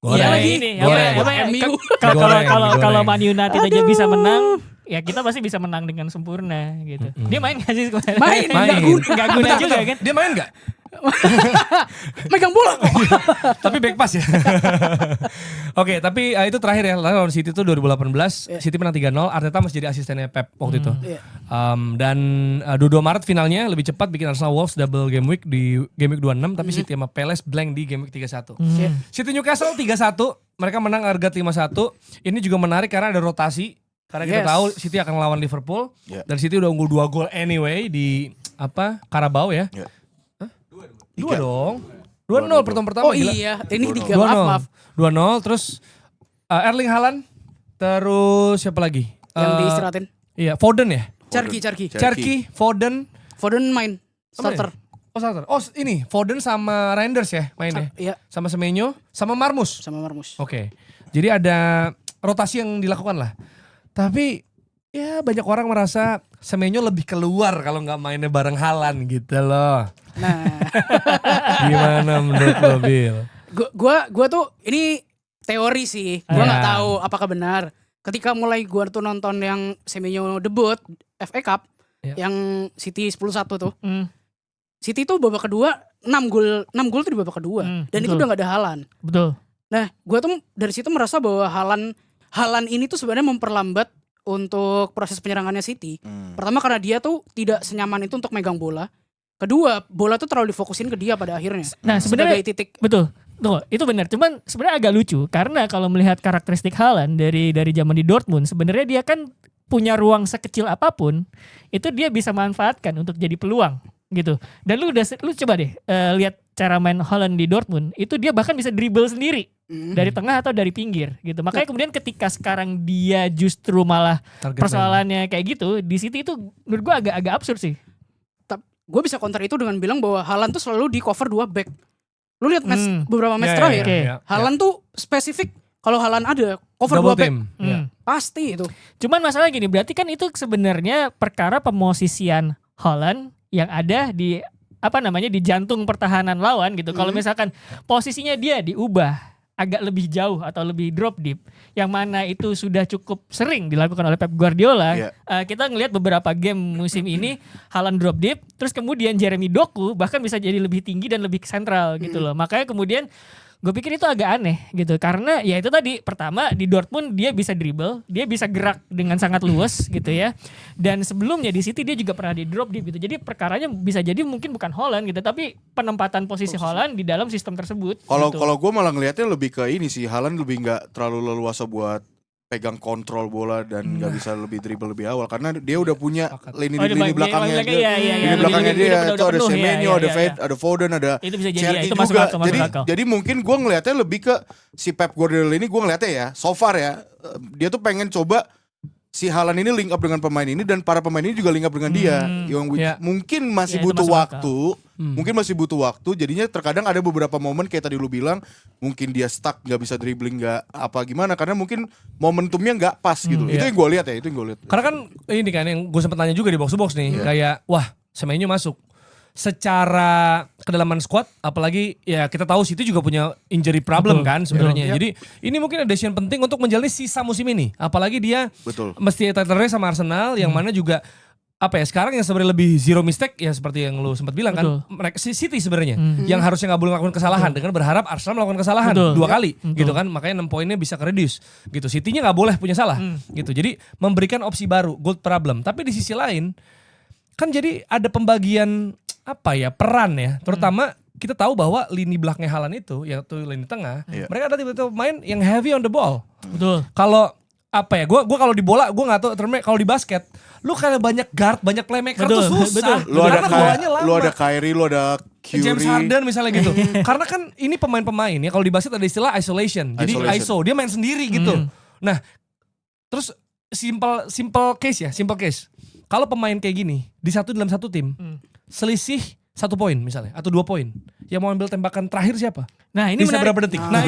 Goreng. Iya lagi ini. Goreng. MU. Goreng, Kalau goreng. Man United aja bisa menang, ya kita pasti bisa menang dengan sempurna gitu. Dia main gak sih kemarin? Main. Nggak guna Bentar, juga bentar. kan? Dia main gak? Megang bola kok. Tapi back pass ya. Oke, tapi itu terakhir ya. Lawan City itu 2018, City menang 3-0. Arteta masih jadi asistennya Pep waktu itu. Iya. Dan 22 Maret finalnya lebih cepat bikin Arsenal Wolves double game week di game week 26, tapi City sama Palace blank di game week 31. Iya. City Newcastle 3-1, mereka menang harga 5-1. Ini juga menarik karena ada rotasi. Karena kita Yes. tahu City akan melawan Liverpool. Yeah. Dan City udah unggul 2 gol anyway di Carabao ya. Yeah. Dua Tiga. dong. 2-0 Dua. pertemuan pertama. Oh gila. iya, ini 2-0. 3 maaf. 2-0 terus Erling Haaland, terus siapa lagi? Yang diistirahatin. Iya, Foden ya? Cherky. Cherky, Foden. Foden main starter. Oh, starter. Oh, ini Foden sama Reinders ya mainnya. Iya, Sama Semenyo, sama Marmus. sama Marmus. Oke. Jadi ada rotasi yang dilakukan lah. Tapi ya banyak orang merasa Semenyo lebih keluar kalau nggak mainnya bareng Haaland gitu loh. Nah, Gimana menurut lo, Bill? gua tuh ini teori sih. Gua Iya. nggak tahu apakah benar. Ketika mulai gua tuh nonton yang Semenyo debut FA Cup Iya. yang City 10-1 tuh. Hmm, City tuh babak kedua 6 gol tuh di babak kedua. Dan itu betul. udah gak ada Haaland. Betul. Nah, gua tuh dari situ merasa bahwa Haaland ini tuh sebenarnya memperlambat untuk proses penyerangannya City. Pertama karena dia tuh tidak senyaman itu untuk megang bola. Kedua, bola tuh terlalu difokusin ke dia pada akhirnya. Nah sebenarnya Sebagai titik. betul. Tuh, itu benar. Cuman sebenarnya agak lucu karena kalau melihat karakteristik Haaland dari zaman di Dortmund, sebenarnya dia kan punya ruang sekecil apapun, itu dia bisa manfaatkan untuk jadi peluang gitu. Dan lu coba deh lihat cara main Haaland di Dortmund, itu dia bahkan bisa dribble sendiri dari tengah atau dari pinggir gitu. Makanya kemudian ketika sekarang dia justru malah Target persoalannya kayak gitu, di City itu menurut gua agak absurd sih. Gue bisa counter itu dengan bilang bahwa Haaland tuh selalu di cover 2 back. Lu lihat beberapa match Ya, terakhir. Oke. Haaland tuh spesifik kalau Haaland ada cover double 2 back. team. Iya. Pasti itu. Cuman masalah gini, berarti kan itu sebenarnya perkara pemosisian Haaland yang ada di di jantung pertahanan lawan gitu. Kalau misalkan posisinya dia diubah agak lebih jauh atau lebih drop deep, yang mana itu sudah cukup sering dilakukan oleh Pep Guardiola. Iya. Kita ngelihat beberapa game musim ini Haaland drop deep, terus kemudian Jeremy Doku bahkan bisa jadi lebih tinggi dan lebih sentral gitu loh. Makanya kemudian gue pikir itu agak aneh gitu, karena ya itu tadi, pertama di Dortmund dia bisa dribble, dia bisa gerak dengan sangat luas gitu ya, dan sebelumnya di City dia juga pernah di drop deep gitu. Jadi perkaranya bisa jadi mungkin bukan Haaland gitu, tapi penempatan posisi Haaland di dalam sistem tersebut. Kalau gitu. gue malah ngelihatnya lebih ke ini sih, Haaland lebih nggak terlalu leluasa buat pegang kontrol bola dan nggak bisa lebih dribble lebih awal karena dia udah punya lini belakangnya dia. Lini belakangnya dia itu ada Semenyo, ada Foden, ada itu bisa jadi Cherky itu masuk juga. akal, masuk akal. Jadi mungkin gue ngelihatnya lebih ke si Pep Guardiola ini, gue ngelihatnya ya so far ya, dia tuh pengen coba si Haaland ini link up dengan pemain ini dan para pemain ini juga link up dengan dia. Yang Ya. mungkin masih Ya, itu butuh masuk waktu. Mungkin masih butuh waktu. Jadinya terkadang ada beberapa momen kayak tadi lu bilang, mungkin dia stuck, nggak bisa dribbling, nggak apa gimana karena mungkin momentumnya nggak pas gitu. Itu Iya. yang gue lihat ya, itu yang gue lihat. Karena kan ini kan yang gue sempat tanya juga di box to box nih, kayak wah Semenyo masuk. Secara kedalaman squad, apalagi ya kita tahu City juga punya injury problem Betul, kan sebenarnya. betul. Jadi ini mungkin decision penting untuk menjalani sisa musim ini. Apalagi dia Betul. mesti title race sama Arsenal yang mana juga apa ya sekarang yang sebenarnya lebih zero mistake ya seperti yang lu sempat bilang Betul. kan mereka City sebenarnya yang harusnya nggak boleh melakukan kesalahan dengan berharap Arsenal melakukan kesalahan Betul. 2 kali Betul. gitu kan, makanya 6 poinnya bisa ke-reduce gitu. City-nya nggak boleh punya salah gitu. Jadi memberikan opsi baru, gold problem. Tapi di sisi lain kan jadi ada pembagian apa ya peran ya, terutama kita tahu bahwa lini belakangnya Haaland itu yaitu lini tengah, mereka ada tiba-tiba pemain yang heavy on the ball. Betul. Kalau apa ya, gue kalau di bola gue nggak tahu terus kalau di basket lu kayak banyak guard, banyak playmaker Betul, tuh susah. betul. Lu ada Kyrie, lu ada Curry. James Harden misalnya gitu. Karena kan ini pemain-pemain ya, kalau di basket ada istilah isolation. Jadi Isolation. ISO, dia main sendiri gitu. Nah, terus simple case. Kalau pemain kayak gini dalam satu tim, selisih 1 poin misalnya atau 2 poin, yang mau ambil tembakan terakhir siapa? Nah ini Bisa menarik. berapa detik? Nah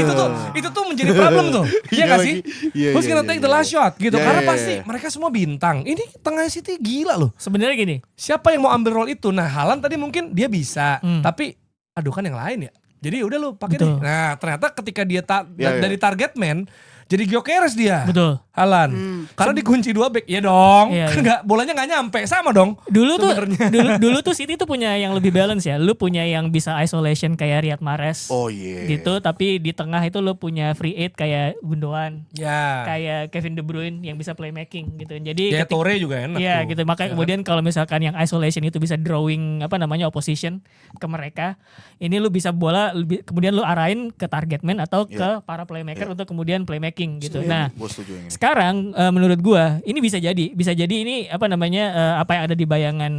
itu tuh menjadi problem tuh. Iya gak sih? Iya, Who's iya, gonna iya, take the iya. last shot gitu. Iya, Karena iya, pasti iya. mereka semua bintang. Ini tengah City gila loh. Sebenarnya gini. Siapa yang mau ambil role itu? Nah Haaland tadi mungkin dia bisa, tapi aduh kan yang lain ya. Jadi udah lu pakai deh. Betul. Nah, ternyata ketika dia Iya, iya. dari target man jadi Gyökeres dia. Betul. Halan. Karena dikunci 2 back. Ya dong. Iya, iya. Enggak, bolanya enggak nyampe. Sama dong. Dulu tuh Sebenarnya. dulu tuh City tuh punya yang lebih balance ya. Lu punya yang bisa isolation kayak Riyad Mahrez. Oh iya. Gitu, tapi di tengah itu lu punya free eight kayak Gundogan, Ya. kayak Kevin De Bruyne yang bisa playmaking gitu. Jadi Kayak Torre juga enak Iya tuh. gitu. Makanya kemudian kalau misalkan yang isolation itu bisa drawing opposition ke mereka, ini lu bisa bola kemudian lu arahin ke target man atau ke para playmaker untuk kemudian playmaking gitu. Nah, Gue setuju yang ini. sekarang menurut gua ini bisa jadi ini apa yang ada di bayangan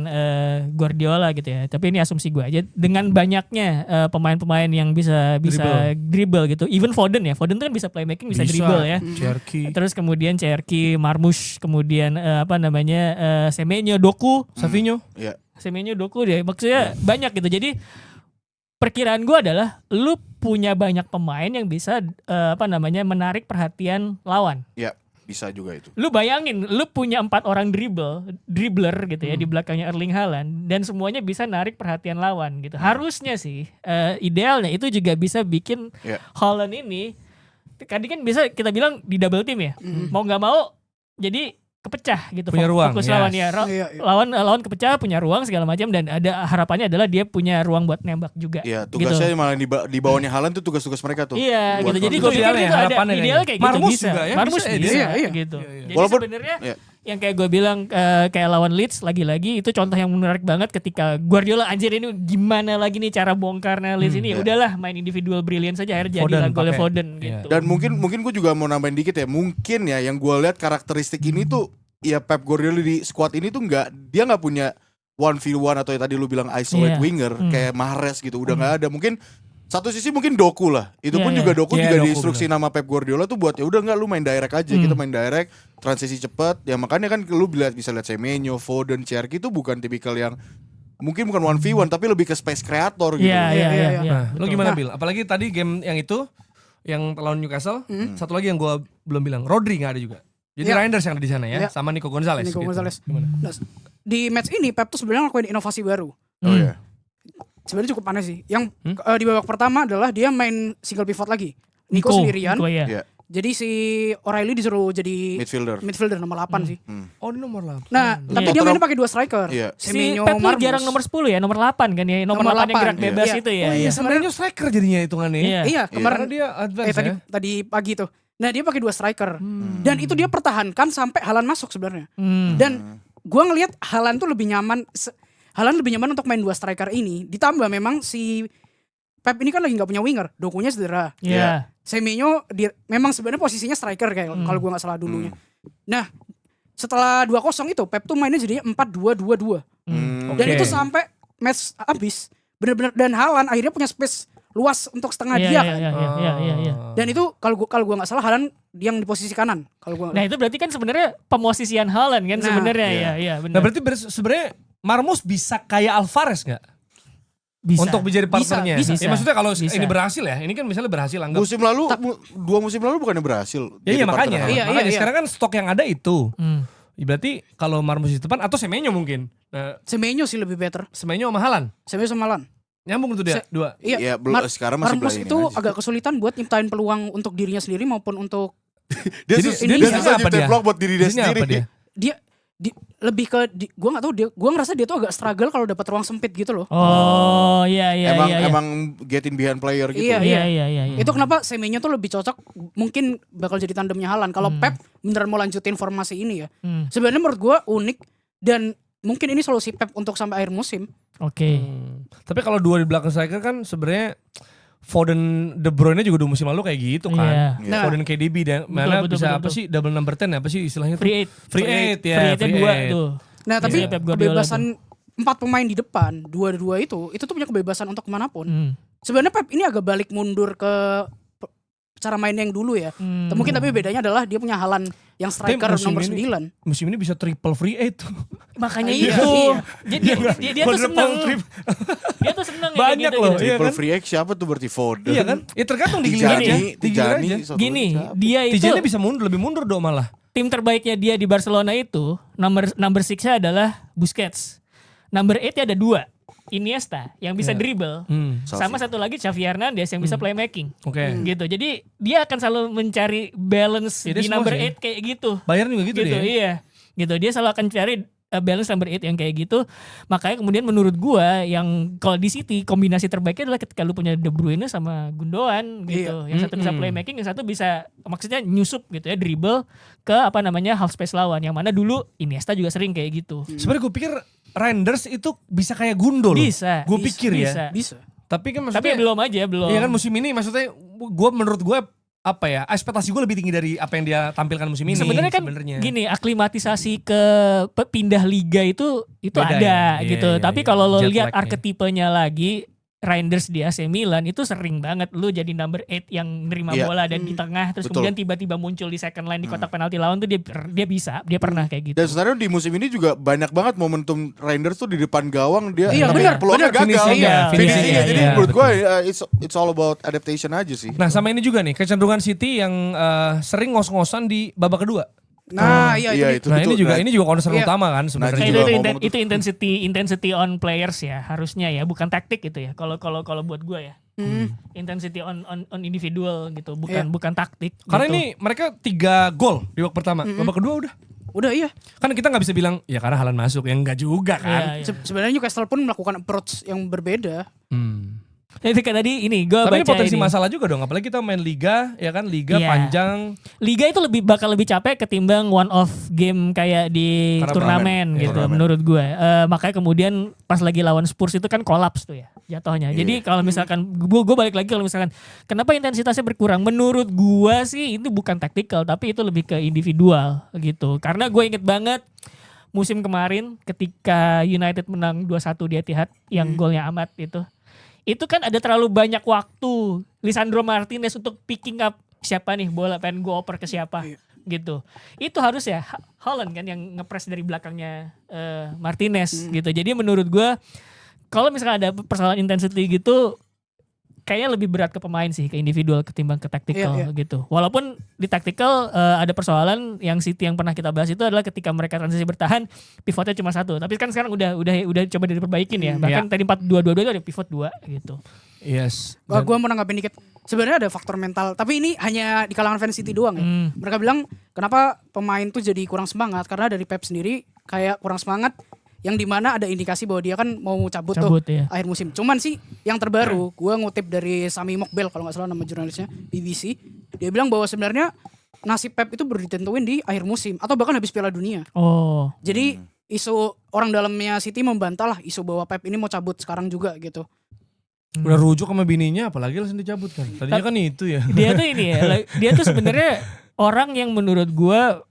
Guardiola gitu ya. Tapi ini asumsi gua aja dengan banyaknya pemain-pemain yang bisa dribble gitu. Even Foden tuh kan bisa playmaking, bisa dribble ya. Cherky. Terus kemudian Cherky, Marmoush, kemudian Semenyo, Doku, Savinho. Iya. Semenyo, Doku deh. Maksudnya banyak gitu. Jadi perkiraan gue adalah lu punya banyak pemain yang bisa menarik perhatian lawan. Iya, bisa juga itu. Lu bayangin, lu punya 4 orang dribbler gitu ya di belakangnya Erling Haaland dan semuanya bisa narik perhatian lawan gitu. Harusnya sih idealnya itu juga bisa bikin Iya. Haaland ini tadi kan bisa kita bilang di double team ya. Mau nggak mau jadi kepecah gitu. Punya ruang, Fokus yes. lawan ya. Iya, iya. Lawan kepecah, punya ruang segala macam dan ada harapannya adalah dia punya ruang buat nembak juga. Iya, gitu. tugasnya malah di bawahnya Haaland tuh tugas-tugas mereka tuh. Iya Buat gitu. Jadi lawan. gue pikir Idealnya, itu ada harapannya ideal kayaknya. kayak gitu Marmoush bisa. juga ya, Marmoush bisa, bisa, iya, iya. gitu. Iya, iya. Jadi Walaupun- sebenarnya iya. yang kayak gue bilang kayak lawan Leeds lagi-lagi itu contoh yang menarik banget ketika Guardiola anjir ini gimana lagi nih cara bongkarnya Leeds ini. Ya iya. udahlah main individual brilliant saja akhirnya jadilah golnya pakai. Foden Iya. gitu. Dan mungkin gue juga mau nambahin dikit ya. Mungkin ya yang gue lihat karakteristik ini tuh ya Pep Guardiola di squad ini tuh dia nggak punya 1v1 atau yang tadi lu bilang Iya. isolate winger kayak Mahrez gitu. Udah nggak ada. Mungkin satu sisi mungkin Doku lah. Itu Iya, pun iya. juga Doku Iya, juga Doku diinstruksi nama Pep Guardiola tuh buat ya udah nggak lu main direct aja. Kita main direct, transisi cepat. Ya makanya kan lu bisa lihat Semenyo, Foden, Cherky itu bukan tipikal yang mungkin bukan 1v1 tapi lebih ke space creator gitu. Iya, iya, iya. Nah, lo gimana Nah. Bil? Apalagi tadi game yang itu yang lawan Newcastle, satu lagi yang gue belum bilang, Rodri nggak ada juga. Jadi Ya. Reinders yang ada di sana ya, Ya. sama Nico Gonzalez. Nico gitu. Gonzalez. Gimana? Nah, di match ini Pep tuh sebenarnya ngelakuin inovasi baru. Oh ya. Sebenarnya cukup aneh sih. Yang di babak pertama adalah dia main single pivot lagi. Nico sendirian. Nico, ya. Iya. Jadi si O'Reilly disuruh jadi Midfielder. nomor 8 sih. Oh, di nomor 8. Nah, tapi dia mainnya pakai 2 striker. Iya. Si Semenyo, Pep tuh Marmoush. jarang nomor 10 ya, nomor 8 kan ya. Nomor 8 yang gerak 8, bebas iya. itu ya. Oh iya, Iya. sebenarnya striker jadinya hitungannya. Iya. Iya, kemarin Karena dia advance ya. tadi pagi tuh. Nah, dia pakai 2 striker. Dan itu dia pertahankan sampai Haaland masuk sebenarnya. Dan gua ngelihat Haaland tuh lebih nyaman untuk main 2 striker ini. Ditambah memang si Pep ini kan lagi nggak punya winger, Dokunya cedera. Iya. Semenyo memang sebenarnya posisinya striker kayak kalau gua nggak salah dulunya. Nah, setelah 2-0 itu Pep tuh mainnya jadinya 4-2-2-2. Dan Oke. itu sampai match habis. Bener-bener dan Haaland akhirnya punya space luas untuk setengah Iya, dia iya, kan. iya. Dan itu kalau gua nggak salah Haaland yang di posisi kanan. Kalau gua Nah itu berarti kan sebenarnya pemosisian Haaland kan Nah, sebenarnya iya. ya Nah, benar. berarti sebenarnya Marmoush bisa kayak Alvarez nggak? Bisa. Untuk menjadi partnernya. bisa. Ya, maksudnya kalau Bisa. ini berhasil ya, ini kan misalnya berhasil anggap. Musim lalu 2 musim lalu bukannya berhasil. Ya, iya jadi makanya. partner. Iya, Makanya iya. sekarang kan stok yang ada itu. Hmm. Berarti kalau Marmoush di depan atau Semenyo mungkin. Nah, Semenyo sih lebih better. Semenyo sama Haaland. Semenyo sama Haaland. Nyambung tuh dia, dua. Iya. Iya, sekarang masih Marmoush belain itu aja. agak kesulitan buat nyiptain peluang untuk dirinya sendiri maupun untuk Dia Jadi susah dia dia bisa susah apa nyiptain dia? peluang buat diri dia Isinya sendiri. apa dia? dia lebih ke gua nggak tahu gua ngerasa dia tuh agak struggle kalau dapat ruang sempit gitu loh. Oh iya iya Emang iya. iya. emang getting behind player gitu. Iya, Iya iya iya. Itu kenapa Semenyo tuh lebih cocok mungkin bakal jadi tandemnya Haaland kalau Pep beneran mau lanjutin formasi ini ya. Sebenarnya menurut gua unik dan mungkin ini solusi Pep untuk sampai akhir musim. Oke. Tapi kalau dua di belakang striker kan sebenarnya Foden, De Bruyne juga 2 musim lalu kayak gitu kan. Iya. Nah. Foden, KDB dan mana betul, bisa betul, apa betul. sih double number 10 apa sih istilahnya? tuh? Free eight. Free eight ya. Free eightnya dua tuh. Nah, tapi Iya, Pep Guardiola kebebasan 4 pemain di depan, dua itu tuh punya kebebasan untuk kemanapun. Sebenarnya Pep ini agak balik mundur ke cara main yang dulu ya. Mungkin tapi bedanya adalah dia punya Haaland yang striker musim nomor ini- 9. Musim ini bisa triple free eight tuh. Makanya Iya, itu. iya. Dia tuh seneng. Dia tuh seneng ya kayak Banyak gitu, loh, gitu. iya Triple kan? free X siapa tuh berarti Foden. Iya kan? Ya tergantung di giliran aja. Di giliran aja. satu Gini, lagi siapa? dia itu Tijani bisa mundur, lebih mundur dong malah. tim terbaiknya dia di Barcelona itu number 6-nya adalah Busquets. Number 8-nya ada 2. Iniesta yang bisa Iya. dribble. Sama satu lagi Xavi Hernandez yang bisa playmaking. Oke. Gitu. Jadi dia akan selalu mencari balance Ya, dia di semua number sih. 8 kayak gitu. Bayern juga gitu, Gitu, deh. iya. Gitu. Dia selalu akan cari balance number 8 yang kayak gitu. Makanya kemudian menurut gua yang kalau di City kombinasi terbaiknya adalah ketika lu punya De Bruyne sama Gundogan gitu. Yang satu bisa playmaking, yang satu bisa maksudnya nyusup gitu ya, dribble ke half space lawan. Yang mana dulu Iniesta juga sering kayak gitu. Sebenarnya gue pikir Reinders itu bisa kayak Gundo loh. Bisa. Gue pikir ya. Bisa. Tapi kan Tapi maksudnya belum aja, belum. Iya kan musim ini maksudnya menurut gue apa ya, ekspektasi gue lebih tinggi dari apa yang dia tampilkan musim ini. Sebenarnya kan gini, aklimatisasi ke pindah liga itu Beda ada ya? gitu. Iya, Tapi iya. kalau lo Jet lihat lag-nya. arketipenya lagi, Reinders di AC Milan itu sering banget lu jadi number 8 yang nerima Iya. bola dan di tengah terus Betul. kemudian tiba-tiba muncul di second line di kotak penalti lawan tuh dia pernah kayak gitu. Dan sebenarnya di musim ini juga banyak banget momentum Reinders tuh di depan gawang dia Iya, tapi benar, peluangnya gagal. finishing-nya, Iya, Finishing-nya. Jadi iya, menurut betul. gue it's all about adaptation aja sih. Nah sama ini juga nih kecenderungan City yang sering ngos-ngosan di babak kedua. Nah, iya itu. Nah ini juga concern Iya. utama kan Nah, sebenarnya. juga itu, ngomong itu intensity on players ya harusnya ya, bukan taktik gitu ya. Kalau buat gue ya. Intensity on individual gitu, bukan taktik. Karena gitu. ini mereka 3 gol di babak pertama, babak kedua udah. Udah iya. Kan kita nggak bisa bilang ya karena Haaland masuk, ya enggak juga kan. Iya. Sebenarnya Newcastle pun melakukan approach yang berbeda. Tapi kan tadi ini gue Tapi ini baca potensi ini. masalah juga dong, apalagi kita main liga ya kan, liga Iya. panjang. Liga itu bakal lebih capek ketimbang one off game kayak di Karena turnamen turnamen. gitu Turnamen. menurut gue. Makanya kemudian pas lagi lawan Spurs itu kan kolaps tuh ya jatuhnya. Jadi kalau misalkan gue balik lagi, kalau misalkan kenapa intensitasnya berkurang? Menurut gue sih itu bukan taktikal tapi itu lebih ke individual gitu. Karena gue inget banget musim kemarin ketika United menang 2-1 di Etihad yang golnya Ahmad itu kan ada terlalu banyak waktu Lisandro Martinez untuk picking up siapa nih bola, pengen gue oper ke siapa gitu. Itu harus ya Haaland kan yang ngepres dari belakangnya Martinez gitu. Jadi menurut gue kalau misalkan ada persoalan intensity gitu kayaknya lebih berat ke pemain sih, ke individual ketimbang ke tactical Iya. gitu. Walaupun di tactical ada persoalan yang City yang pernah kita bahas itu adalah ketika mereka transisi bertahan pivotnya cuma 1. Tapi kan sekarang udah coba diperbaikin ya. Bahkan tadi 4-2-2 itu ada pivot 2 gitu. Yes. Gue mau nanggapin dikit. Sebenarnya ada faktor mental, tapi ini hanya di kalangan fans City doang ya. Mereka bilang kenapa pemain tuh jadi kurang semangat karena dari Pep sendiri kayak kurang semangat, yang dimana ada indikasi bahwa dia kan mau cabut tuh ya. akhir musim. Cuman sih yang terbaru, gue ngutip dari Sami Mokbel kalau nggak salah nama jurnalisnya BBC, dia bilang bahwa sebenarnya nasib Pep itu baru ditentuin di akhir musim atau bahkan habis Piala Dunia. Oh. Jadi isu orang dalamnya City membantah lah isu bahwa Pep ini mau cabut sekarang juga gitu. Udah rujuk sama bininya apalagi langsung dicabut kan. Tadinya kan itu ya. Dia tuh ini ya, dia tuh sebenarnya orang yang menurut gua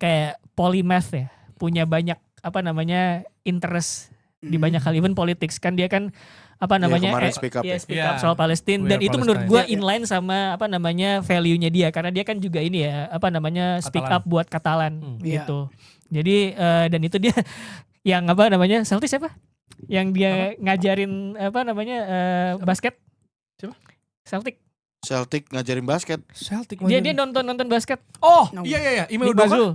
kayak polymath ya, punya banyak interest di banyak hal, even politics kan dia kan kemarin speak up ya. speak up soal Palestina, We dan are itu menurut Palestine. gua inline sama value-nya dia, karena dia kan juga ini ya speak Katalan. up buat Katalan Iya. gitu. Jadi dan itu dia yang Celtic siapa? Yang dia ngajarin basket? Siapa? Celtic ngajarin basket. Celtic Dia nonton basket. Oh, iya. Ime Nick Udoka. Mazul.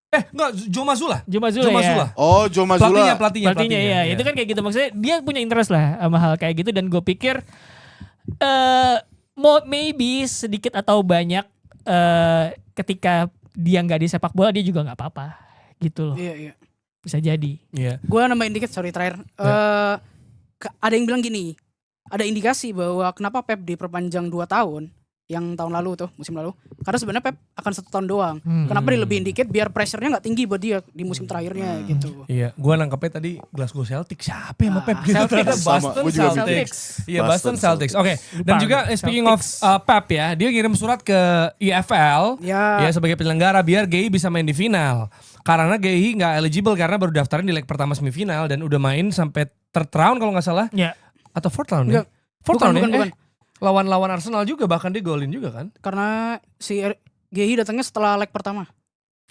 Enggak, Jo Mazzulla. Juma Zula ya. Oh, Joe Mazzulla. Pelatihnya. Pelatihnya ya. iya. Itu kan kayak gitu, maksudnya dia punya interest lah sama hal kayak gitu, dan gue pikir maybe sedikit atau banyak ketika dia nggak di sepak bola dia juga nggak apa-apa gitu loh. Iya. Bisa jadi. Iya. Gue nambahin dikit, sorry terakhir. Ada yang bilang gini, ada indikasi bahwa kenapa Pep diperpanjang 2 tahun, yang tahun lalu tuh, musim lalu. Karena sebenarnya Pep akan 1 tahun doang. Kenapa dilebihin dikit biar pressure-nya nggak tinggi buat dia di musim terakhirnya gitu. Iya, gua nangkepnya tadi Glasgow Celtic. Siapa yang sama Pep gitu? Celtics. Sama, Boston gua juga Celtics. Iya, Boston Boston Celtics. Oke. Dan Lupa, juga speaking of Pep ya, dia ngirim surat ke EFL ya sebagai penyelenggara biar GI bisa main di final. Karena GI nggak eligible karena baru daftarin di leg pertama semifinal dan udah main sampai third round kalau nggak salah. Ya. Atau fourth round ya? Enggak. Fourth Bukan, round ya? bukan. Lawan Arsenal juga, bahkan dia golin juga kan? Karena si GI datangnya setelah leg pertama.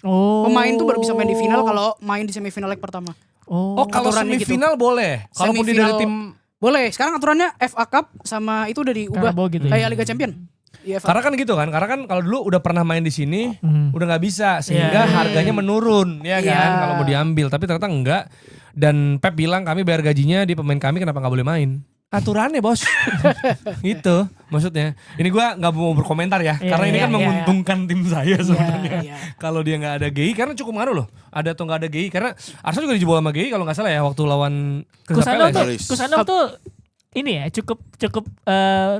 Oh. Pemain tuh baru bisa main di final kalau main di semifinal leg pertama. Oh, kalau aturannya semifinal boleh. Kalaupun dia dari Semifinal tim. Boleh, sekarang aturannya FA Cup sama itu udah diubah Carabao gitu ya? kayak Liga Champion. Iya, Karena kan gitu kan, karena kan kalau dulu udah pernah main di sini, udah nggak bisa, sehingga Iya. harganya menurun, ya kan, Iya. kalau mau diambil. Tapi ternyata enggak, Dan Pep bilang kami bayar gajinya di pemain kami kenapa nggak boleh main? Aturannya bos. Itu maksudnya. Ini gue nggak mau berkomentar ya, Iya, karena ini iya, kan iya, menguntungkan tim saya sebenarnya. iya. Kalau dia nggak ada GI, karena cukup ngaruh loh. Ada atau nggak ada GI, karena Arsenal juga dijebol sama GI kalau nggak salah ya waktu lawan Crystal Palace. Kusanov tuh ini ya cukup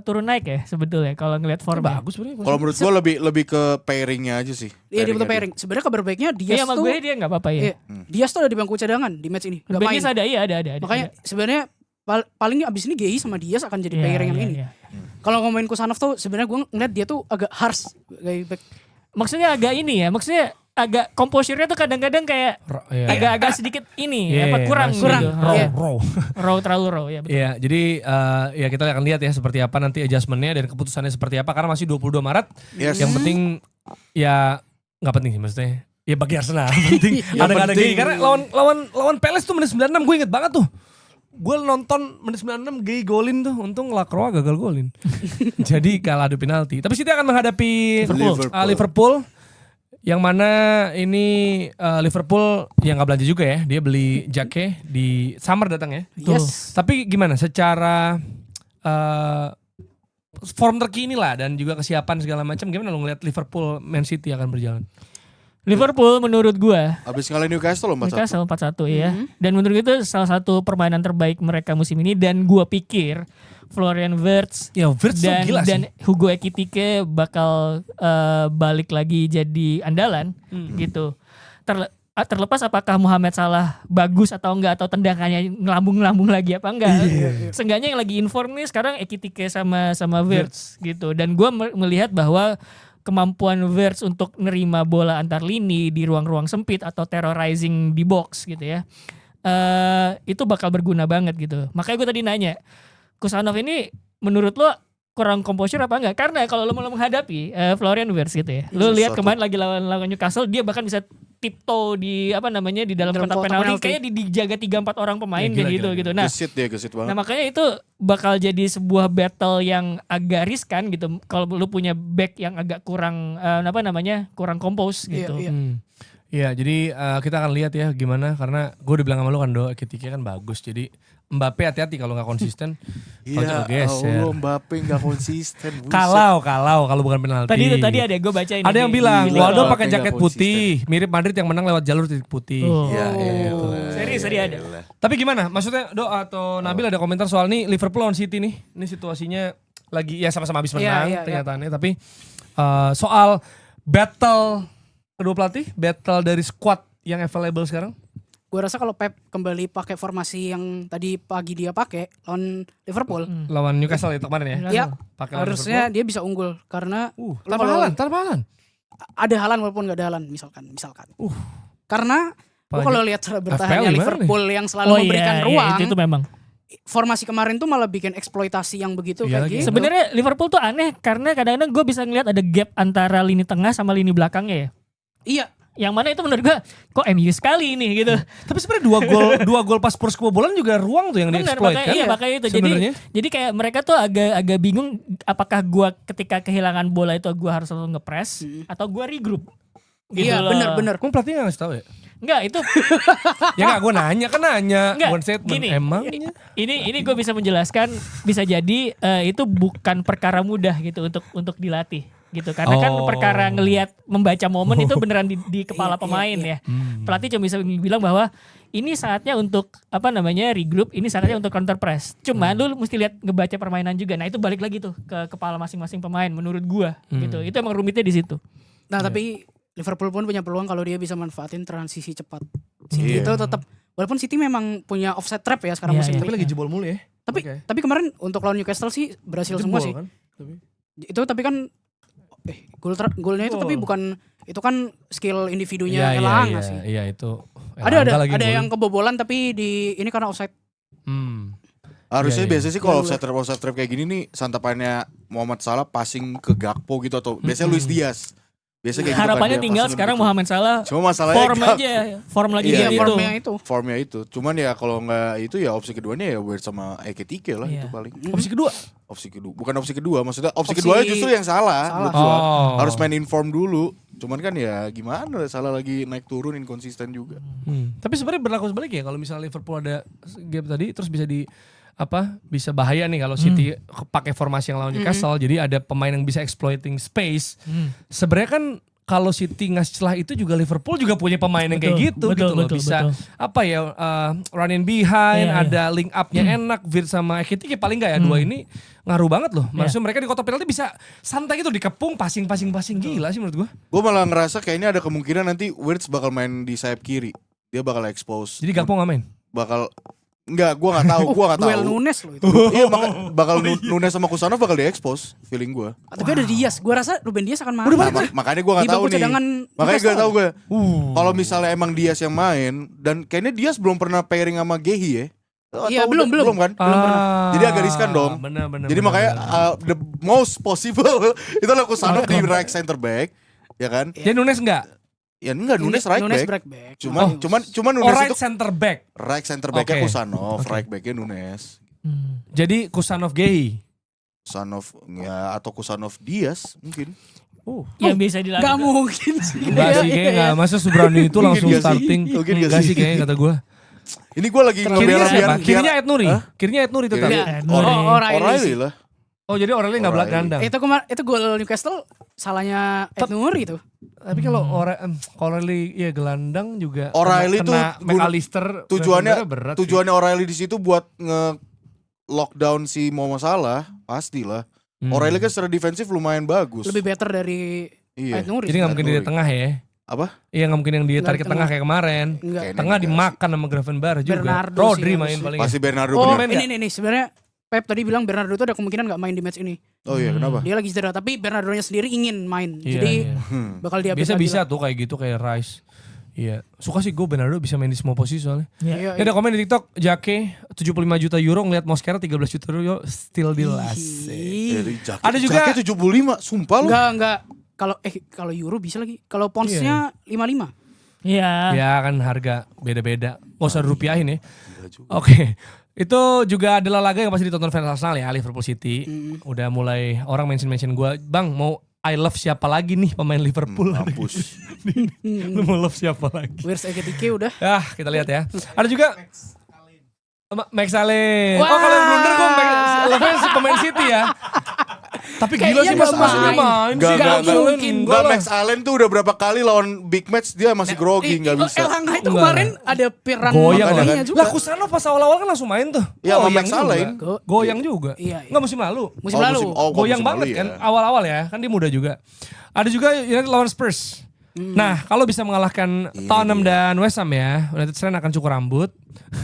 turun naik ya sebetulnya kalau ngelihat formnya. Bagus sebenarnya. Kalau menurut gue lebih ke pairingnya aja sih. Iya dia butuh aja. pairing. Sebenarnya kabar baiknya Diaz Iya sama tuh gue dia nggak apa-apa ya. iya, Diaz tuh ada di bangku cadangan di match ini. Gak main. Backnya ada, iya ada. Makanya sebenarnya paling abis ini GI sama Diaz akan jadi Iya, pairing yang iya, ini. iya. Kalau ngomongin Kusanov tuh sebenarnya gue ngeliat dia tuh agak harsh kayak back. Maksudnya agak ini ya, maksudnya agak composure-nya tuh kadang-kadang kayak agak sedikit ini kurang masih gitu. Iya. Raw terlalu raw ya betul. Iya, jadi ya kita akan lihat ya seperti apa nanti adjustment-nya dan keputusannya seperti apa karena masih 22 Maret. Yes. Yang penting ya nggak penting sih maksudnya. Ya bagi Arsenal penting ada nggak ada penting. gay karena lawan Palace tuh menit 96 gue inget banget tuh. Gue nonton menit 96 gay golin tuh, untung Lacroix gagal golin. Jadi kalah adu penalti. Tapi City akan menghadapi Liverpool. Yang mana ini Liverpool yang nggak belanja juga ya, dia beli Jake di summer datang ya. Yes. Tapi gimana secara form terkini lah dan juga kesiapan segala macam, gimana lo ngeliat Liverpool Man City akan berjalan? Liverpool menurut gua Abis ngalahin Newcastle 4-1. Newcastle 4-1 ya. Dan menurut gue itu salah satu permainan terbaik mereka musim ini dan gua pikir Florian Wirtz Ya Wirtz tuh gila sih. dan Hugo Ekitike bakal balik lagi jadi andalan gitu. Terlepas apakah Mohamed Salah bagus atau enggak atau tendangannya ngelambung-ngelambung lagi apa enggak. Seenggaknya yang lagi inform nih sekarang Ekitike sama Wirtz gitu. Dan gua melihat bahwa kemampuan Wirtz untuk nerima bola antar lini di ruang-ruang sempit atau terrorizing di box gitu ya. Itu bakal berguna banget gitu. Makanya gue tadi nanya, Kusanov ini menurut lo kurang composure apa enggak? Karena kalau lo mau menghadapi Florian Wirtz gitu ya. Lo lihat kemarin lagi lawan Newcastle dia bahkan bisa tiptoe di di dalam kotak penalti kayaknya dijaga 3-4 orang pemain Ya, kayak gitu. Nah, Gesit banget. Nah makanya itu bakal jadi sebuah battle yang agak riskan gitu kalau lu punya back yang agak kurang kurang compose gitu. Iya. Iya, jadi kita akan lihat ya gimana karena gue udah bilang sama lu kan Ekitike kan bagus. Jadi Mbappe hati-hati kalau nggak konsisten. Iya, Allah Mbappe nggak konsisten. Buset. Kalau bukan penalti. Tadi ada gue baca ini. Ada yang bilang di Waldo Liga. pakai jaket putih, mirip Madrid yang menang lewat jalur titik putih. Oh. Ya, Serius ada. Tapi gimana? Maksudnya atau Nabil ada komentar soal nih Liverpool lawan City nih. Ini situasinya lagi ya sama-sama habis menang kenyataannya. Tapi soal battle kedua pelatih, battle dari squad yang available sekarang. Gue rasa kalau Pep kembali pakai formasi yang tadi pagi dia pakai lawan Liverpool, Lawan Newcastle itu kemarin ya. ya Pakai lawan harusnya dia bisa unggul karena tanpa Haaland. ada Haaland walaupun gak ada Haaland misalkan. Karena gua kalau lihat cara bertahannya FPL Liverpool yang selalu memberikan ruang, itu memang. formasi kemarin tuh malah bikin eksploitasi yang begitu Iya kayak lagi. gitu. Sebenarnya Liverpool tuh aneh karena kadang-kadang gue bisa ngeliat ada gap antara lini tengah sama lini belakangnya ya. Iya, Yang mana itu menurut gue kok MU sekali ini gitu. Tapi sebenarnya dua gol pas Spurs kebobolan juga ruang tuh yang Benar, di-exploit makanya, kan. iya, makanya itu. Sebenarnya. Jadi kayak mereka tuh agak bingung apakah gue ketika kehilangan bola itu gue harus langsung nge-press atau gue regroup. Gitu iya loh. benar. Kamu pelatih gak ngasih tau ya? Enggak, itu Ya gak gue nanya Enggak, bukan statement. gini. Emangnya? ini gue bisa menjelaskan bisa jadi itu bukan perkara mudah gitu untuk dilatih gitu karena kan perkara ngelihat membaca momen itu beneran di kepala pemain ya. Pelatih cuma bisa bilang bahwa ini saatnya untuk regroup, ini saatnya untuk counter press. Cuma lu mesti lihat ngebaca permainan juga. Nah, itu balik lagi tuh ke kepala masing-masing pemain menurut gua gitu. Itu emang rumitnya di situ. Nah, tapi Liverpool pun punya peluang kalau dia bisa manfaatin transisi cepat. City itu tetap walaupun City memang punya offside trap ya sekarang Iya, musim iya. Tapi ini. lagi jebol mulu ya. Tapi kemarin untuk lawan Newcastle sih berhasil semua sih. Kan? Tapi kan golnya itu tapi bukan itu kan skill individunya Iya, Elanga sih. Iya itu. Ada yang kebobolan tapi ini karena offside. Harusnya Iya. biasanya sih kalau offside trap kayak gini nih santapannya Mohamed Salah passing ke Gakpo gitu atau biasanya Luis Diaz. Biasanya kayak gitu kan Harapannya dia tinggal passing sekarang gitu. Mohamed Salah Cuma masalahnya form lagi Iya, di itu. Formnya itu. formnya itu. Cuman ya kalau nggak itu ya opsi keduanya ya Wirtz sama Ekitike lah Iya. itu paling. Opsi kedua. Opsi kedua, bukan opsi kedua, maksudnya opsi kedua justru yang salah. menurut gua. Harus main inform dulu. Cuman kan ya gimana, salah lagi naik turun inkonsisten juga. Tapi sebenarnya berlaku sebaliknya kalau misalnya Liverpool ada game tadi terus bisa bahaya nih kalau City pakai formasi yang lawan Newcastle. Jadi ada pemain yang bisa exploiting space. Sebenarnya kan kalau City ngasih celah itu juga Liverpool juga punya pemain yang kayak gitu loh. Bisa run in behind, ada link up-nya enak, Wirtz sama Ekitike paling enggak ya dua ini ngaruh banget loh. Maksudnya mereka di kotak penalti bisa santai gitu dikepung passing gila sih menurut gua. Gue malah ngerasa kayaknya ada kemungkinan nanti Wirtz bakal main di sayap kiri. Dia bakal expose. Jadi Gakpo nggak main? Enggak, gue gak tahu. Duel Nunes loh itu. Iya, bakal Nunes sama Kusanov bakal di-expose, feeling gue. Tapi ada Diaz. Gue rasa Ruben Diaz akan main. Makanya gue gak tahu nih. Makanya gak tahu gue. Kalau misalnya emang Diaz yang main, dan kayaknya Diaz belum pernah pairing sama Gehi ya. Iya, belum kan? Belum pernah. Jadi agak riskan dong. Jadi makanya the most possible itu adalah Kusanov di right center back, ya kan? Jadi Nunes enggak? Ya enggak, Nunes right back. Cuman Nunes right itu center back. Right center backnya Kusanov, right backnya Nunes. Jadi Kusanov Gehi. Kusanov ya atau Kusanov Diaz mungkin. Yang bisa dilakukan. Gak mungkin sih. Enggak sih kayaknya enggak. Masa Subrani itu langsung Mungkin gak sih? starting. Mungkin gak Enggak sih? sih kayaknya kata gue. Ini gue lagi Kirinya siapa? Kirinya biar Ed Nuri. Kirinya Ed Nuri tetap. O'Reilly lah. Oh jadi O'Reilly enggak belak gandang. Itu gol Newcastle salahnya Ed Nuri itu. Tapi kalau O'Reilly ya gelandang juga O'Reilly tuh McAllister tujuannya O'Reilly di situ buat lockdown si Mo Salah, pastilah. O'Reilly kan secara defensif lumayan bagus. Lebih better dari Ed Nuri. Jadi enggak mungkin di tengah ya. Apa? Iya nggak mungkin yang dia tarik ke tengah kayak kemarin. Tengah dimakan sama Gravenberch juga. Bernardo Rodri main sih. paling. Pasti Bernardo. Ini sebenarnya Pep tadi bilang Bernardo itu ada kemungkinan nggak main di match ini. Oh iya, kenapa? Dia lagi cedera, tapi Bernardo-nya sendiri ingin main. Jadi bakal dia bisa tuh kayak gitu kayak Rice. Iya, suka sih gue Bernardo bisa main di semua posisi soalnya. Iya. Ada komen di TikTok, Jake 75 juta euro ngeliat Mosquera 13 juta euro still deal asik. Ada juga Jake 75, sumpah lu. Enggak. Kalau euro bisa lagi. Kalau poundsnya 55. Iya. Ya kan harga beda-beda. Gak usah rupiahin ya. Oke. Itu juga adalah laga yang pasti ditonton fans Arsenal ya, Liverpool City. Udah mulai orang mention gue, Bang mau I love siapa lagi nih pemain Liverpool? Mampus. Lu mau love siapa lagi? Wirtz Ekitike udah. Kita lihat ya. Ada juga Max Allen. Oh kalau blunder gue love pemain City ya. Tapi gila sih Mas Allen main sih. Enggak, Max Allen tuh udah berapa kali lawan big match dia masih grogi, gak bisa. Elanga itu kemarin ada peran goyang kan juga. Lah Kusanov pas awal-awal kan langsung main tuh. Iya sama Max Allen. Goyang juga. Iya. Enggak musim lalu. Musim lalu. Goyang banget kan awal-awal ya. Kan dia muda juga. Ada juga United lawan Spurs. Nah, kalau bisa mengalahkan Tottenham dan West Ham ya, United sekarang akan cukur rambut.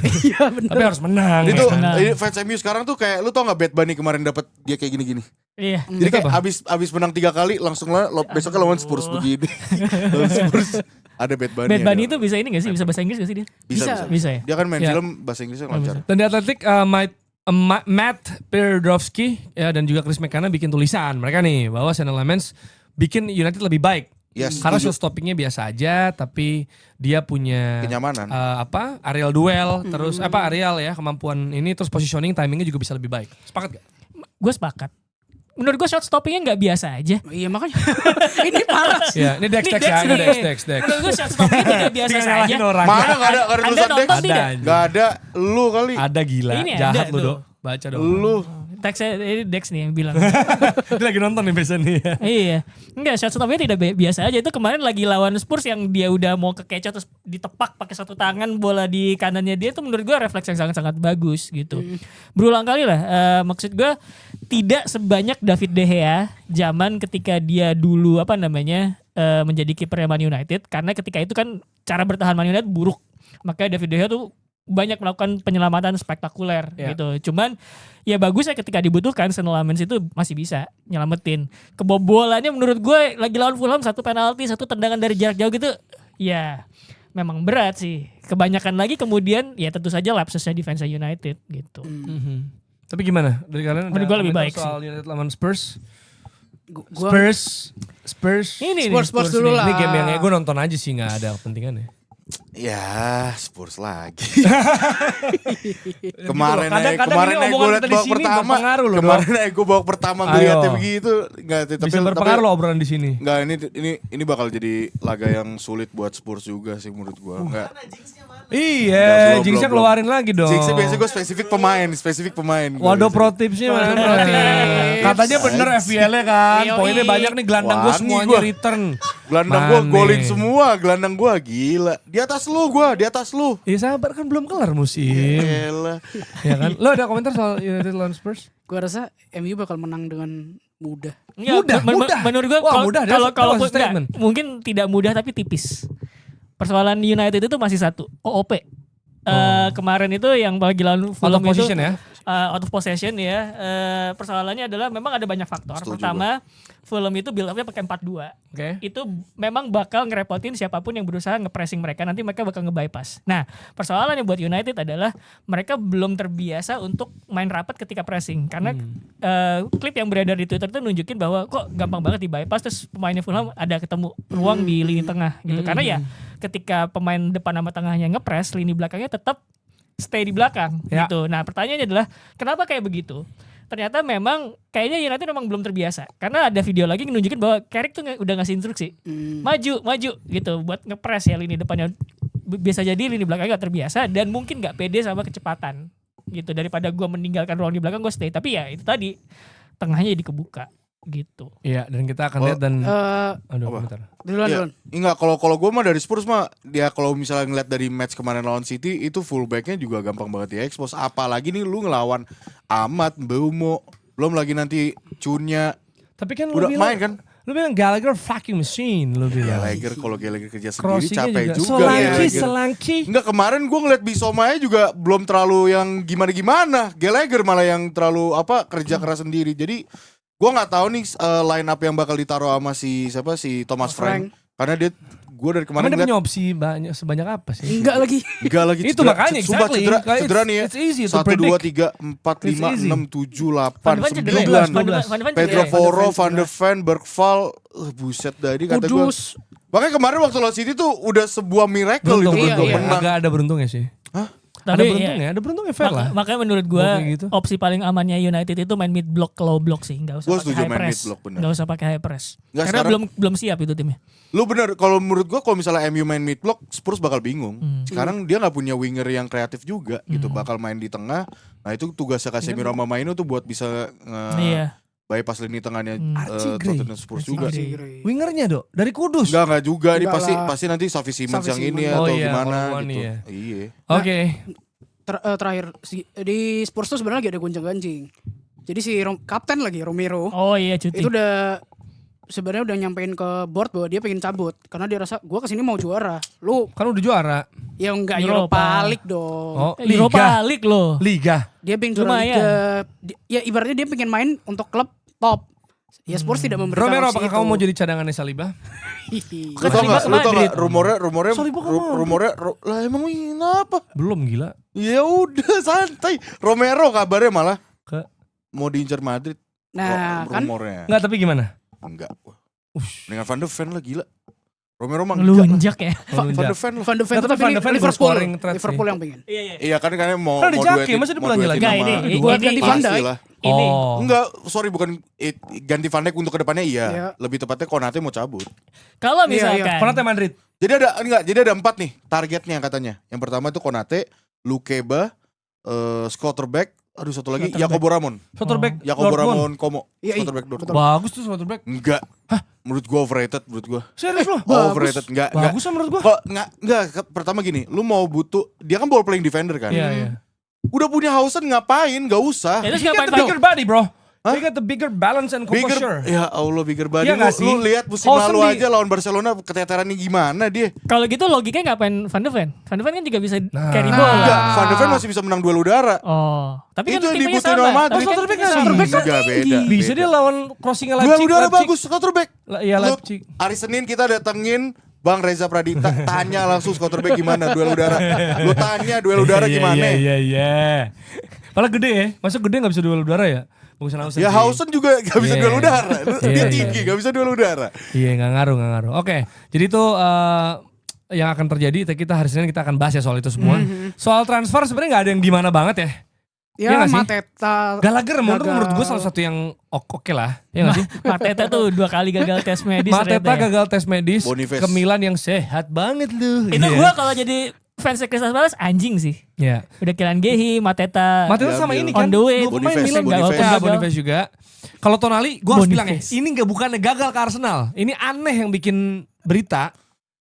Iya benar. Tapi harus menang. Itu fans MU sekarang tuh kayak lu tau gak Bad Bunny kemarin dapat dia kayak gini-gini. Iya. Jadi kayak abis menang 3 kali langsung besoknya lawan Spurs begini. Lawan Spurs ada Bad Bunny. Bad Bunny itu bisa ini gak sih? Bisa bahasa Inggris gak sih dia? Bisa ya. Dia kan main film bahasa Inggrisnya lancar. Dan di Atletik Matt Pierdowski ya, dan juga Chris McKenna bikin tulisan mereka nih bahwa Sean Lemans bikin United lebih baik. Yes, karena shot stoppingnya biasa aja, tapi dia punya kenyamanan. Aerial duel, terus aerial ya kemampuan ini, terus positioning timingnya juga bisa lebih baik. Sepakat gak? Gue sepakat. Menurut gue shot stoppingnya nggak biasa aja. Iya makanya. Ini parah sih. Ya, ini Dex ya, ini Dex. Menurut gue shot stoppingnya tidak biasa saja. Mana gak ada tulisan Dex? Gak ada, lu kali. Ada gila, ini jahat ada lu tuh. dong. Baca dong. Lu. Teksnya ini Dex nih yang bilang. Dia lagi nonton nih biasanya. Iya. Enggak, shot stoppingnya tidak biasa aja. Itu kemarin lagi lawan Spurs yang dia udah mau kekecoh terus ditepak pakai satu tangan bola di kanannya dia, itu menurut gue refleks yang sangat-sangat bagus gitu. Berulang kali lah. Maksud gue tidak sebanyak David De Gea zaman ketika dia dulu menjadi kipernya Man United, karena ketika itu kan cara bertahan Man United buruk. Makanya David De Gea tuh banyak melakukan penyelamatan spektakuler gitu. Cuman ya bagusnya ketika dibutuhkan Sean Lemans itu masih bisa nyelamatin. Kebobolannya menurut gue lagi lawan Fulham, satu penalti, satu tendangan dari jarak jauh gitu. Ya memang berat sih. Kebanyakan lagi kemudian ya tentu saja lapsesnya defense United gitu. Tapi gimana? Dari kalian menurut gue lebih baik soal sih. United lawan Spurs. Ini Spurs dulu lah. Ini game yang gue nonton aja sih, gak ada kepentingannya. Ya Spurs lagi. kemarin Kadang-kadang kemarin ini gue omongan liat kita di babak sini pertama. berpengaruh loh, Kemarin gue babak pertama Ayo. ngeliatnya begitu. Enggak, Bisa berpengaruh loh obrolan di sini. Enggak, ini bakal jadi laga yang sulit buat Spurs juga sih menurut gue. Enggak. Iya, Belum, Jinxnya belum, keluarin lagi dong. Jinxnya biasanya gue spesifik pemain. gua Waduh biasanya. pro tipsnya mana? Katanya bener FPL-nya kan. Yoi. Poinnya banyak nih gelandang gue Wani semuanya gua. return. Gelandang gue Mane. golin semua, gelandang gue gila. Di atas lu gue, di atas lu. Ya sabar kan belum kelar musim. Elah. Ya kan? Lo ada komentar soal United lawan Spurs? Gue rasa MU bakal menang dengan mudah. Enggak, Mudah. menurut gue Wah, mudah, kalau that was a enggak, statement. mungkin tidak mudah tapi tipis. Persoalan United itu masih satu, OOP. Kemarin itu yang lagi lawan Out Fulham of position itu, ya? out of possession ya. Persoalannya adalah memang ada banyak faktor. Setuju Pertama, Fulham itu build up-nya pakai 4-2. Oke. Itu memang bakal ngerepotin siapapun yang berusaha nge-pressing mereka. Nanti mereka bakal nge-bypass. Nah, persoalannya buat United adalah mereka belum terbiasa untuk main rapat ketika pressing. Karena klip yang beredar di Twitter itu nunjukin bahwa kok gampang banget di-bypass, terus pemainnya Fulham ada ketemu ruang di lini tengah gitu. Karena ya ketika pemain depan sama tengahnya nge-press, lini belakangnya tetap stay di belakang Ya. gitu. Nah, pertanyaannya adalah kenapa kayak begitu? Ternyata memang kayaknya United memang belum terbiasa. Karena ada video lagi yang nunjukin bahwa Carrick tuh udah ngasih instruksi. Maju gitu buat ngepress ya lini depannya. Biasa jadi lini belakangnya gak terbiasa dan mungkin gak pede sama kecepatan gitu. Daripada gue meninggalkan ruang di belakang gue stay. Tapi ya itu tadi tengahnya jadi kebuka gitu. Iya, dan kita akan lihat dan aduh, Apa? bentar. Duluan, Ya, duluan. enggak, kalau gue mah dari Spurs mah dia kalau misalnya ngeliat dari match kemarin lawan City itu fullbacknya juga gampang banget di-expose. Apalagi nih lu ngelawan Ahmad, Mbeumo, belum lagi nanti Cunnya Tapi kan lu udah bilang, main kan? lu bilang Gallagher fucking machine lu bilang. Gallagher kalau Gallagher kerja sendiri Crossingnya capek juga. Solanke, Gallagher. Solanke. Enggak, kemarin gue ngeliat Bissouma juga belum terlalu yang gimana-gimana. Gallagher malah yang terlalu kerja keras sendiri. Jadi gue nggak tahu nih line up yang bakal ditaruh sama si Thomas Frank. Karena gue dari kemarin Emang dia ngeliat punya opsi sebanyak apa sih? Enggak lagi. enggak lagi Itu cedera. makanya, Sumpah exactly. cedera nih ya. It's easy to 1, 2, predict. 3, 4, 5, It's easy. 6, 7, Van 8, de Ven cedera ya? 12. 9. Van de Ven cedera Pedro ya? Porro, Van de Ven Van de Ven, Bergval, buset dah ini kata gue. Kudus. Makanya kemarin waktu lawan City tuh udah sebuah miracle Beruntung, itu Iya, untuk iya. menang. Agak ada beruntungnya sih. Tapi Ada beruntungnya fair lah. Makanya menurut gue Kayak gitu. opsi paling amannya United itu main mid block low block sih, nggak usah Gua pakai setuju high main press, mid block, bener. nggak usah pakai high press. Nggak, Karena sekarang- belum siap itu timnya. Lu bener, kalau menurut gua kalau misalnya MU main mid block, Spurs bakal bingung. Sekarang dia nggak punya winger yang kreatif juga gitu, bakal main di tengah. Nah itu tugasnya Casemiro sama Maino tuh buat bisa Iya. bypass lini tengahnya Archie Gray. Tottenham Spurs juga. Wingernya dok dari Kudus. Enggak juga, ini Enggak pasti lah. pasti nanti Xavi Simons Xavi yang ini Simons. atau Oh iya, gimana Kolomani gitu. ya. Iya. Oke. Terakhir di Spurs tuh sebenarnya lagi ada gonjang-ganjing. Jadi si kapten lagi Romero Oh iya cuti. itu sebenarnya udah nyampein ke board bahwa dia pengen cabut karena dia rasa gua kesini mau juara. Lu Kan udah juara. ya enggak Europa. Europa League dong. Oh, Europa League loh. Liga. Dia pengen juara Lumayan. Liga. Ya ibaratnya dia pengen main untuk klub top. Ya Spurs tidak memberikan Romero, opsi apakah itu. kamu mau jadi cadangannya Saliba? Lu Kan tau Saliba gak, ke lu tau Madrid. gak rumornya Sorry, gua kemana? rumornya lah emang kenapa? Belum gila. Ya udah santai. Romero kabarnya malah Ke mau diincar Madrid. Nah, kan Rumornya. enggak tapi gimana? Enggak. Wah. Ush. Dengan Van de Ven lah gila. Romero mah Lu enggak. injak ya. Van de Ven lah. Van de Ven Nggak, tapi tapi Van de Ven Liverpool, scoring threat Liverpool sih. yang pengen. Iya iya. Iya kan mau Kan ada mau Jaki, duetin- masa mau dibilangnya duetin lagi? Enggak, sama- ini Buat ganti Van Pasti Dijk. lah. Ini Oh. Enggak, sorry bukan ganti Van Dijk untuk kedepannya iya. Iya. Lebih tepatnya Konate mau cabut. kalau Iya, iya. misalkan Konate Madrid. Jadi ada 4 nih targetnya katanya. Yang pertama itu Konate, Lukeba, Schlotterbeck, aduh satu lagi Schlotterbeck. Jacobo Ramon. Schlotterbeck. Jacobo Dortmund. Ramon Como. Iya, iya. Schlotterbeck Dortmund. Bagus tuh Schlotterbeck. Enggak. Menurut gua overrated menurut gua. Serius loh. Overrated enggak. Bagus lah menurut gua. Kok enggak pertama gini, lu mau butuh dia kan ball playing defender kan. Iya, iya. Udah punya Hausen ngapain? Enggak usah. Ya, terus He got ngapain the bigger body, bro. Hah? He got the bigger balance and Bigger, composure. ya Allah bigger body. Iya nggak sih? Lu lihat musim Hausen lalu di- aja lawan Barcelona keteterannya gimana dia. kalau gitu logikanya ngapain Van de Ven? Van de Ven kan juga bisa Nah. carry Enggak, bola. Van de Ven masih bisa menang duel udara. Oh, tapi Itu kan yang tipenya dibutuhin sama. sama Madrid. Tapi kan Schlotterbeck tipenya kan sama. Schlotterbeck Enggak, beda. Bisa dia lawan crossingnya Duel Leipzig. udara Leipzig. bagus, Schlotterbeck. Iya Lu, Leipzig. hari Senin kita datengin Bang Reza Pradita, tanya langsung Schlotterbeck gimana duel udara. Lu tanya duel udara gimana. Iya. Padahal gede ya. Masa gede gak bisa duel udara ya? Bagusan Hausen Ya sih. Hausen juga gak bisa Iya. duel udara. Iya, Dia iya. tinggi, gak bisa duel udara. Iya gak ngaruh. Oke. Jadi itu yang akan terjadi. Kita hari Senin kita akan bahas ya soal itu semua. Soal transfer sebenarnya nggak ada yang gimana banget ya. Ya, Iya nggak sih? Mateta. Gallagher menurut gue gagal. salah satu yang oke lah. Ya nggak sih? Mateta tuh 2 kali gagal tes medis. Mateta ternyata ya. gagal tes medis Boniface. ke Milan yang sehat banget lu. Itu gue kalau jadi fans Crystal Palace anjing sih. Ya. Udah Kylian Gehi, Mateta. Mateta sama Diambil. ini kan. On the way. Dua pemain Boniface, Milan Boniface. Ya, Boniface juga. Kalau Tonali, gue harus bilang ya, Boniface. ini nggak bukannya gagal ke Arsenal. Ini aneh yang bikin berita.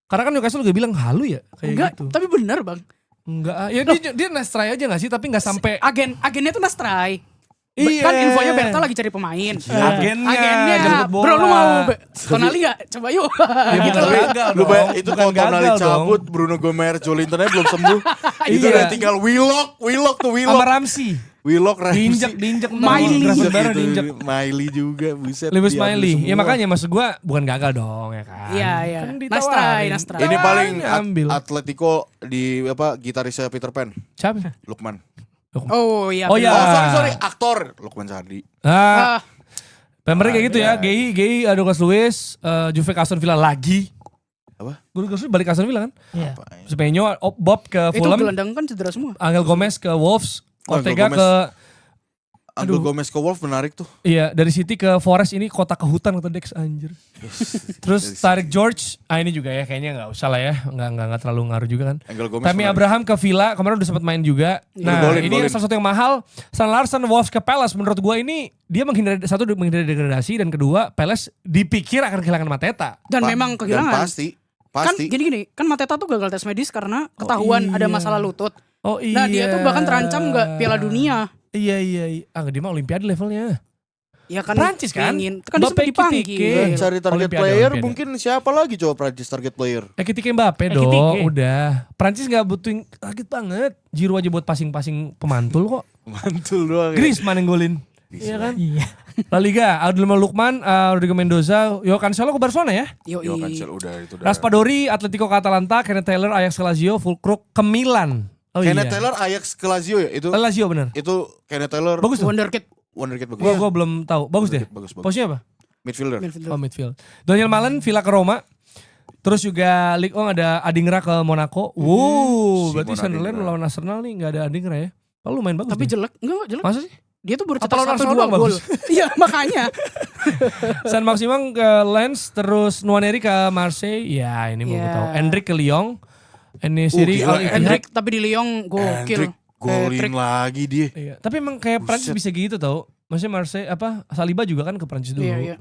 Karena kan Newcastle juga bilang halu ya kayak Enggak, gitu. tapi bener bang. Enggak, ya dia nice try aja gak sih, tapi gak sampai. Agennya tuh Nastrai. Iya. Kan infonya Berta lagi cari pemain. Agennya jemput bola. Bro lu mau Tonali gak? Coba yuk. Ya, gitu. bukan gagal Lu dong. bayang itu Bukan kalau Tonali gagal cabut, Bruno Gomez, Joelinton aja belum sembuh. Itu Iya. udah tinggal Willock tuh Sama Ramsey. Willock Diinjek Miley. Gravenberch diinjek. Miley juga buset. Lewis diambil Miley. semua. Ya makanya maksud gue bukan gagal dong ya kan. Iya, iya. Kan Nastrai. ditawarin. Ini paling ambil. Atletico di apa gitarisnya Peter Pan, Siapa? Lukman. Oh iya. Oh, bener. iya. Oh sorry aktor Lukman Sardi. Ah, Ah, pemainnya kayak gitu ya. Gay, Douglas Luiz, Juve ke Aston Villa lagi. Apa? Douglas Luiz balik ke Aston Villa kan? Iya. Sepenyo, Bob ke itu Fulham, gelandang kan cedera semua. Angel Gomez ke Wolves, Oh, Angel Ortega Gomez. ke Angel Aduh. Gomez ke Wolf menarik tuh. iya dari City ke Forest, ini kota ke hutan kata Dex anjir. Terus Tarik George, ini juga ya kayaknya nggak usah lah ya, nggak terlalu ngaruh juga kan. Angel Gomez. Tammy menarik. Abraham ke Villa, kemarin udah sempat main juga. Nah Golin, ini golin. salah satu yang mahal. Stan Larsen Wolves ke Palace, menurut gue ini dia menghindari degradasi, dan kedua Palace dipikir akan kehilangan Mateta. Dan Pa- memang dan kehilangan. pasti. Kan gini, kan Mateta tuh gagal tes medis karena ketahuan iya. ada masalah lutut. Oh iya. Nah dia tuh bahkan terancam nggak Piala Dunia. Iya. Dia mah Olimpiade levelnya. Ya kan Prancis kan? Kan dia sempat Mbappe, dipanggil. Ekitike. Cari target Olimpiade, player Olimpiade. mungkin siapa lagi coba Prancis target player? Ekitike Mbappe Ekitike. dong, udah. Prancis gak butuh target banget. Giroud aja buat passing-passing pemantul kok. Mantul doang. Griezmann yang golin. Iya kan? Iya. La Liga, Abdul Lukman, Rodrigo Mendoza, Yo Cancelo ke Barcelona ya. Yo Yoi. cancel udah itu udah. Raspadori, Atletico ke Atalanta, Kenneth Taylor, Ajax ke Lazio, Fulkrug ke Milan. Oh Kenneth iya. Taylor Ajax ke Lazio ya itu. Lazio bener. Itu Kenneth Taylor Bagus tuh. Wonderkid wonderkid bagus. Gua belum tahu. Bagus deh. Bagus. Posisinya apa? Midfielder. midfielder. Oh midfield. Daniel Malen, Villa ke Roma. Terus juga Ligue 1 ada Adingra ke Monaco. Wow, berarti Simon Sunderland Adingra. lawan Arsenal nih gak ada Adingra ya. Oh, lumayan bagus. Tapi nih. jelek, enggak jelek. Masa sih? Dia tuh baru Atau cetak lawan 1-2 Arsenal gol. bagus. Iya makanya. San Maximang ke Lens, terus Nwaneri ke Marseille. Ya ini mau gue Ya. tahu. Endrick ke Lyon. Enesiri gila, Al Ittihad. Hendrik tapi di Lyon gokil. Hendrik golin Hat-trick. lagi dia. Iya. Tapi emang kayak Prancis Buset. bisa gitu tau. Maksudnya Marseille Saliba juga kan ke Prancis dulu. Iya.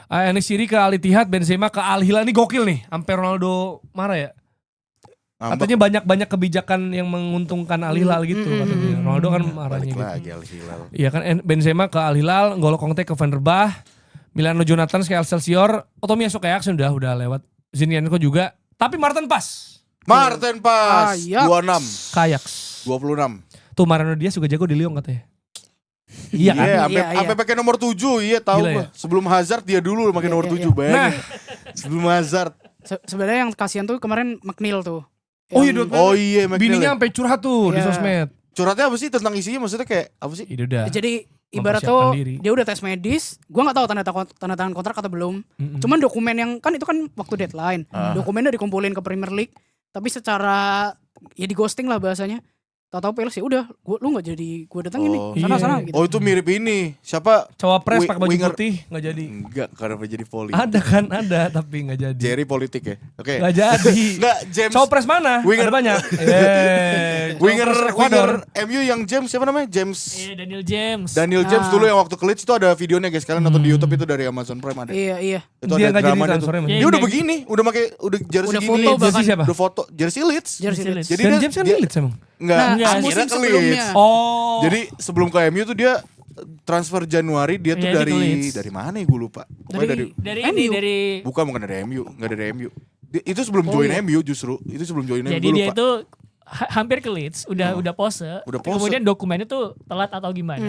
Enesiri ke Al Ittihad, Benzema ke Al Hilal, ini gokil nih. Sampai Ronaldo marah ya. Katanya banyak kebijakan yang menguntungkan Al Hilal gitu katanya. Ronaldo kan marahnya balik gitu. lagi Al Hilal. Iya kan Benzema ke Al Hilal, N'Golo Kanté ke Fenerbahce, Milano Jonathan ke Excelsior, Otomiyasu ke Ajax udah lewat. Zinchenko juga, tapi Martin Pas Martin Pas Ajax. 26 ke Ajax. 26. Tuh Mariano Diaz juga jago di Lyon katanya. Iya kan? Iya, Iya, sampai pakai nomor 7, iya tahu Gila gua. ya? Sebelum Hazard dia dulu pakai Iya, nomor iya, 7 bayangin. Sebelum Hazard. Sebenarnya yang kasihan tuh kemarin McNeil tuh. Oh iya, Yang- Dot. Oh iya, McNeil Bininya ya. sampai curhat tuh di Iya. sosmed. Curhatnya apa sih tentang isinya, maksudnya kayak apa sih? Itu udah. Jadi ibarat Mempersiapkan tuh diri. dia udah tes medis, gua nggak tahu tanda tangan kontrak atau belum. Cuman dokumen yang kan itu kan waktu deadline, dokumennya dikumpulin ke Premier League, tapi secara ya di ghosting lah bahasanya. Tahu-tahu Palace ya udah, lu nggak jadi gua datengin Oh. nih, sana Iya. gitu. Oh itu mirip ini. Siapa? Cawapres pakai baju Winger. putih nggak jadi. Enggak, karena jadi politik. Ada kan, ada tapi nggak jadi. Jerry politik ya. Oke. Nggak jadi. Enggak, James. Cawapres mana? Winger. Ada banyak. Winger Cawapres Ecuador. MU yang James siapa namanya? James. Iya, Daniel James. Daniel James Ah. dulu yang waktu ke Leeds itu ada videonya guys. Kalian nonton di YouTube itu dari Amazon Prime ada. Iya. Itu Dia ada nggak jadi drama itu. transfernya, Man. Dia udah begini, udah pakai jersey Udah gini. foto bahkan. Jersey siapa? Udah foto jersey Leeds. Jersey Jersey Leeds. Jadi Dan dia- James kan dia- Leeds emang. Enggak, Nah, akhirnya musim ke sebelumnya. Leeds. Oh. Jadi sebelum ke MU tuh dia transfer Januari dia tuh Iya, dia ke dari Leeds. dari mana ya gue lupa. Pokoknya dari MU. ini dari bukan dari MU, enggak dari MU. Itu sebelum join iya. MU justru. Itu sebelum join MU jadi gue dia lupa. itu hampir ke Leeds, udah pose. Udah pose. Kemudian dokumennya tuh telat atau gimana,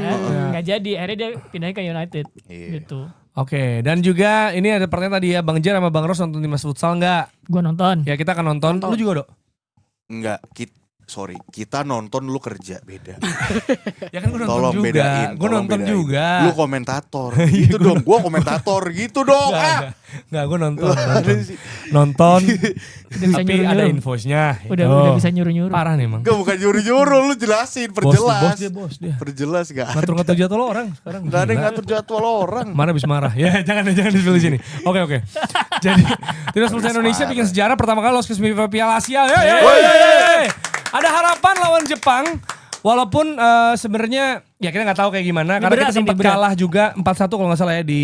nggak jadi. Akhirnya dia pindah ke United. Iya. Gitu. Oke, dan juga ini ada pertanyaan tadi ya, Bang Jer sama Bang Ros nonton timnas futsal nggak? Gua nonton. Ya kita akan nonton. Lu juga, Dok? Enggak, sorry, kita nonton lu kerja beda. Ya kan gue nonton Tolong juga. bedain. Gue tolong nonton bedain. juga. Lu komentator. Gitu dong. Gua komentator gitu dong. Enggak, gue nonton. Udah bisa Tapi ada nyuruh-nyuruh. invoice-nya. Udah bisa nyuruh-nyuruh. Parah nih emang. Gak bukan nyuruh-nyuruh, lu jelasin, perjelas. Bos dia. Perjelas gak? Ngatur-ngatur jadwal orang sekarang. Gak ada yang Gila. ngatur jadwal orang. Mana habis marah. Ya jangan di sini. Oke. Jadi timnas futsal Indonesia bikin sejarah pertama kali lolos ke semifinal Piala Asia. Yeay. Ada harapan lawan Jepang. Walaupun sebenarnya ya kita nggak tahu kayak gimana Ini karena berat, kita sempat ini berat. kalah juga 4-1 kalau nggak salah ya di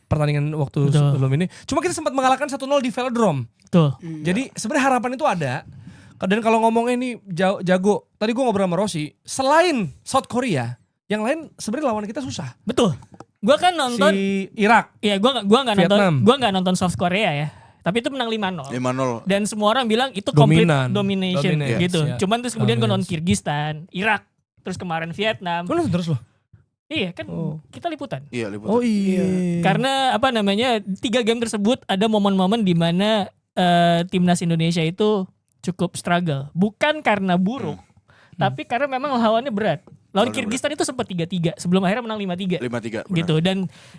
pertandingan waktu Betul. sebelum ini. Cuma kita sempat mengalahkan 1-0 di Velodrome. Tuh. Jadi sebenarnya harapan itu ada. Dan kalau ngomongnya ini jago, tadi gue ngobrol sama Rossi, selain South Korea, yang lain sebenarnya lawan kita susah. Betul. Gua kan nonton. Si Irak, Iya, gua nggak nonton. Vietnam. Gua nggak nonton South Korea ya. Tapi itu menang 5-0. 5-0. Dan semua orang bilang itu complete Dominan. domination Dominance, gitu. ya. Cuman terus kemudian gue nonton Dominance. Kirgistan, Irak, terus kemarin Vietnam. gue nonton terus loh. Iya kan Oh. kita liputan. Iya, liputan. Oh iya. Karena apa namanya 3 game tersebut ada momen-momen di mana timnas Indonesia itu cukup struggle. Bukan karena buruk, tapi karena memang lawannya berat. Lawan Lawannya Kirgistan itu sempat 3-3 sebelum akhirnya menang 5-3. 5-3. benar. Gitu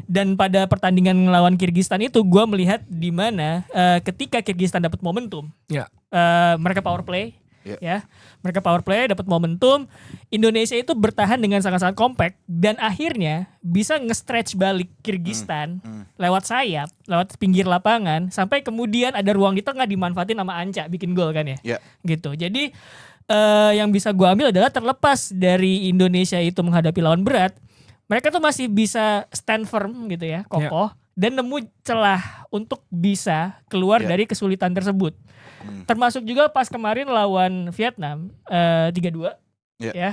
dan pada pertandingan lawan Kirgistan itu gue melihat di mana ketika Kirgistan dapat momentum, Ya. mereka power play, Ya. ya, mereka power play dapat momentum, Indonesia itu bertahan dengan sangat-sangat kompak dan akhirnya bisa nge-stretch balik Kirgistan lewat sayap, lewat pinggir lapangan sampai kemudian ada ruang di tengah dimanfaatin sama Anca bikin gol kan ya, Ya. gitu. Jadi yang bisa gue ambil adalah terlepas dari Indonesia itu menghadapi lawan berat, mereka tuh masih bisa stand firm gitu ya, kokoh dan nemu celah untuk bisa keluar Ya. dari kesulitan tersebut. Termasuk juga pas kemarin lawan Vietnam 3-2 Ya. ya.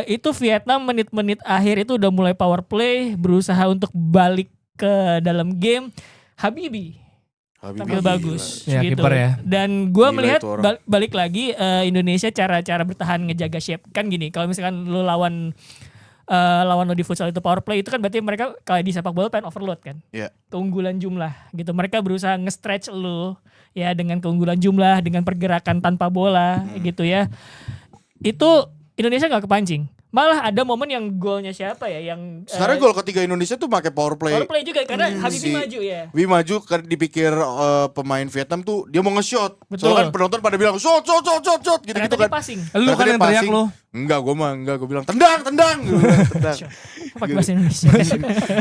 Itu Vietnam menit-menit akhir itu udah mulai power play, berusaha untuk balik ke dalam game. Habibie tampil Habibie bagus Ya, gitu. kiper ya. Dan gue Gila melihat itu orang. balik lagi Indonesia cara bertahan ngejaga shape kan gini. Kalau misalkan lu lawan lo di futsal itu power play itu kan berarti mereka kayak di sepak bola pengen overload kan. Iya. Keunggulan jumlah gitu. Mereka berusaha nge-stretch lu ya dengan keunggulan jumlah, dengan pergerakan tanpa bola gitu ya. Itu Indonesia nggak kepancing. Malah ada momen yang golnya siapa ya yang Sekarang gol ketiga Indonesia tuh pakai power play. power play juga karena Habibie Si- maju ya. Wi maju kan dipikir pemain Vietnam tuh dia mau nge-shot. Betul. Soalnya kan penonton pada bilang shot gitu-gitu Ternyata kan. dia passing. Lu kan Ternyata yang dia teriak passing. lu. Enggak, gue bilang tendang. Gua bilang, tendang. Pakai bahasa Indonesia.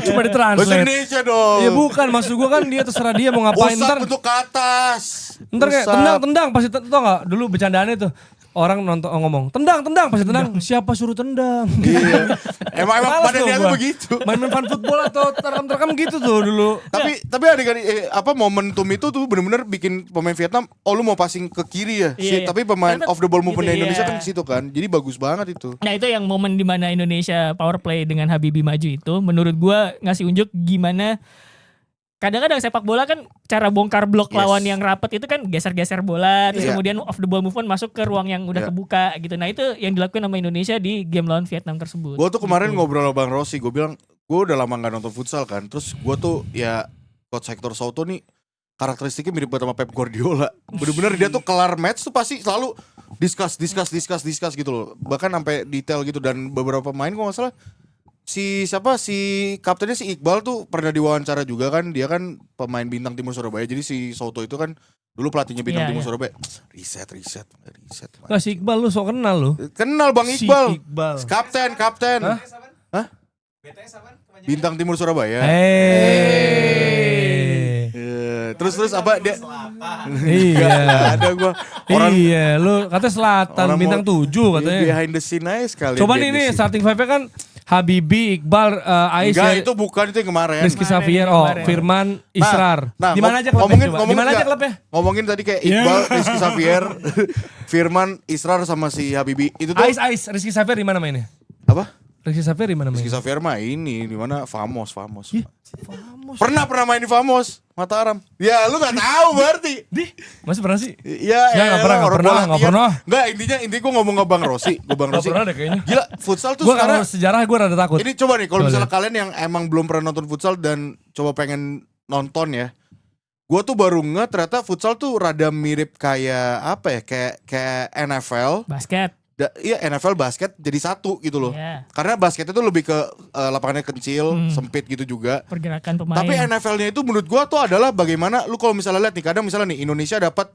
Cuma Bahasa ditranslate. Indonesia dong. Ya bukan, maksud gue kan dia terserah dia mau ngapain. Usap Ntar bentuk ke atas. kayak Usap. tendang pasti tau gak dulu bercandaannya tuh. Orang nonton ngomong tendang pasti tendang. Siapa suruh tendang? Iya. Emang Males pada tuh niatnya gua. begitu. Main fun football atau terekam gitu tuh dulu. Tapi adegan momentum itu tuh bener-bener bikin pemain Vietnam, lu mau passing ke kiri ya. Iya. Tapi pemain Ternyata off the ball gitu, movement Indonesia iya. kan ke situ kan. Jadi bagus banget itu. Nah itu yang momen dimana Indonesia power play dengan Habibie maju itu menurut gua ngasih unjuk gimana kadang-kadang sepak bola kan cara bongkar blok Yes. lawan yang rapet itu kan geser-geser bola terus Iya. kemudian off the ball movement masuk ke ruang yang udah Iya. kebuka gitu. Nah itu yang dilakukan sama Indonesia di game lawan Vietnam tersebut. Gue tuh kemarin Gitu. ngobrol sama Bang Rossi, gue bilang gue udah lama gak nonton futsal kan. Terus gue tuh ya Coach Hector Souto nih karakteristiknya mirip banget sama Pep Guardiola. Bener-bener dia tuh kelar match tuh pasti selalu discuss gitu loh. Bahkan sampai detail gitu dan beberapa pemain kok gak salah si kaptennya si Iqbal tuh pernah diwawancara juga kan. Dia kan pemain Bintang Timur Surabaya. Jadi si Souto itu kan dulu pelatihnya Bintang Iya, Timur iya. Surabaya. Riset. Gak si Iqbal lu sok kenal lu. Kenal Bang Si Iqbal. Iqbal. Kapten. Hah? Bintang Timur Surabaya. Terus apa dia? Iya. Nggak ada gua. Orang Iya, lu katanya Selatan orang bintang mau- 7 katanya. behind the scene aja sekali. Coba behind nih the scene. starting five-nya kan Habibie, Iqbal, Ais, Enggak, itu bukan itu yang kemarin. Rizky Kemarin, Xavier, kemarin. Firman, Israr. Di mana aja klubnya coba? Di mana aja nggak? klubnya? Ngomongin tadi kayak Iqbal, Rizky Xavier, Firman, Israr sama si Habibie. Itu tuh Ais, Rizky Xavier di mana mainnya? apa? Rizky Xavier di mana Rizky mainnya? Xavier mah ini di mana Famos. Pernah main di Famos, Mataram. Ya lu enggak tahu berarti. Masih pernah sih? Iya, Nggak pernah, nggak pernah. Enggak, intinya gue ngomong ke Bang Rossi, Bang Gak Rossi. pernah deh kayaknya. Gila, futsal tuh Gue sekarang kalau sejarah gue rada takut. ini coba nih kalau Coba misalnya kalian yang emang belum pernah nonton futsal dan coba pengen nonton ya. Gue tuh baru ternyata futsal tuh rada mirip kayak apa ya, kayak NFL. Basket. Iya, NFL basket jadi satu gitu loh. Iya. Karena basket itu lebih ke lapangannya kecil, sempit gitu juga. Pergerakan pemain. Tapi NFL-nya itu menurut gua tuh adalah bagaimana lu kalau misalnya lihat nih, kadang misalnya nih Indonesia dapat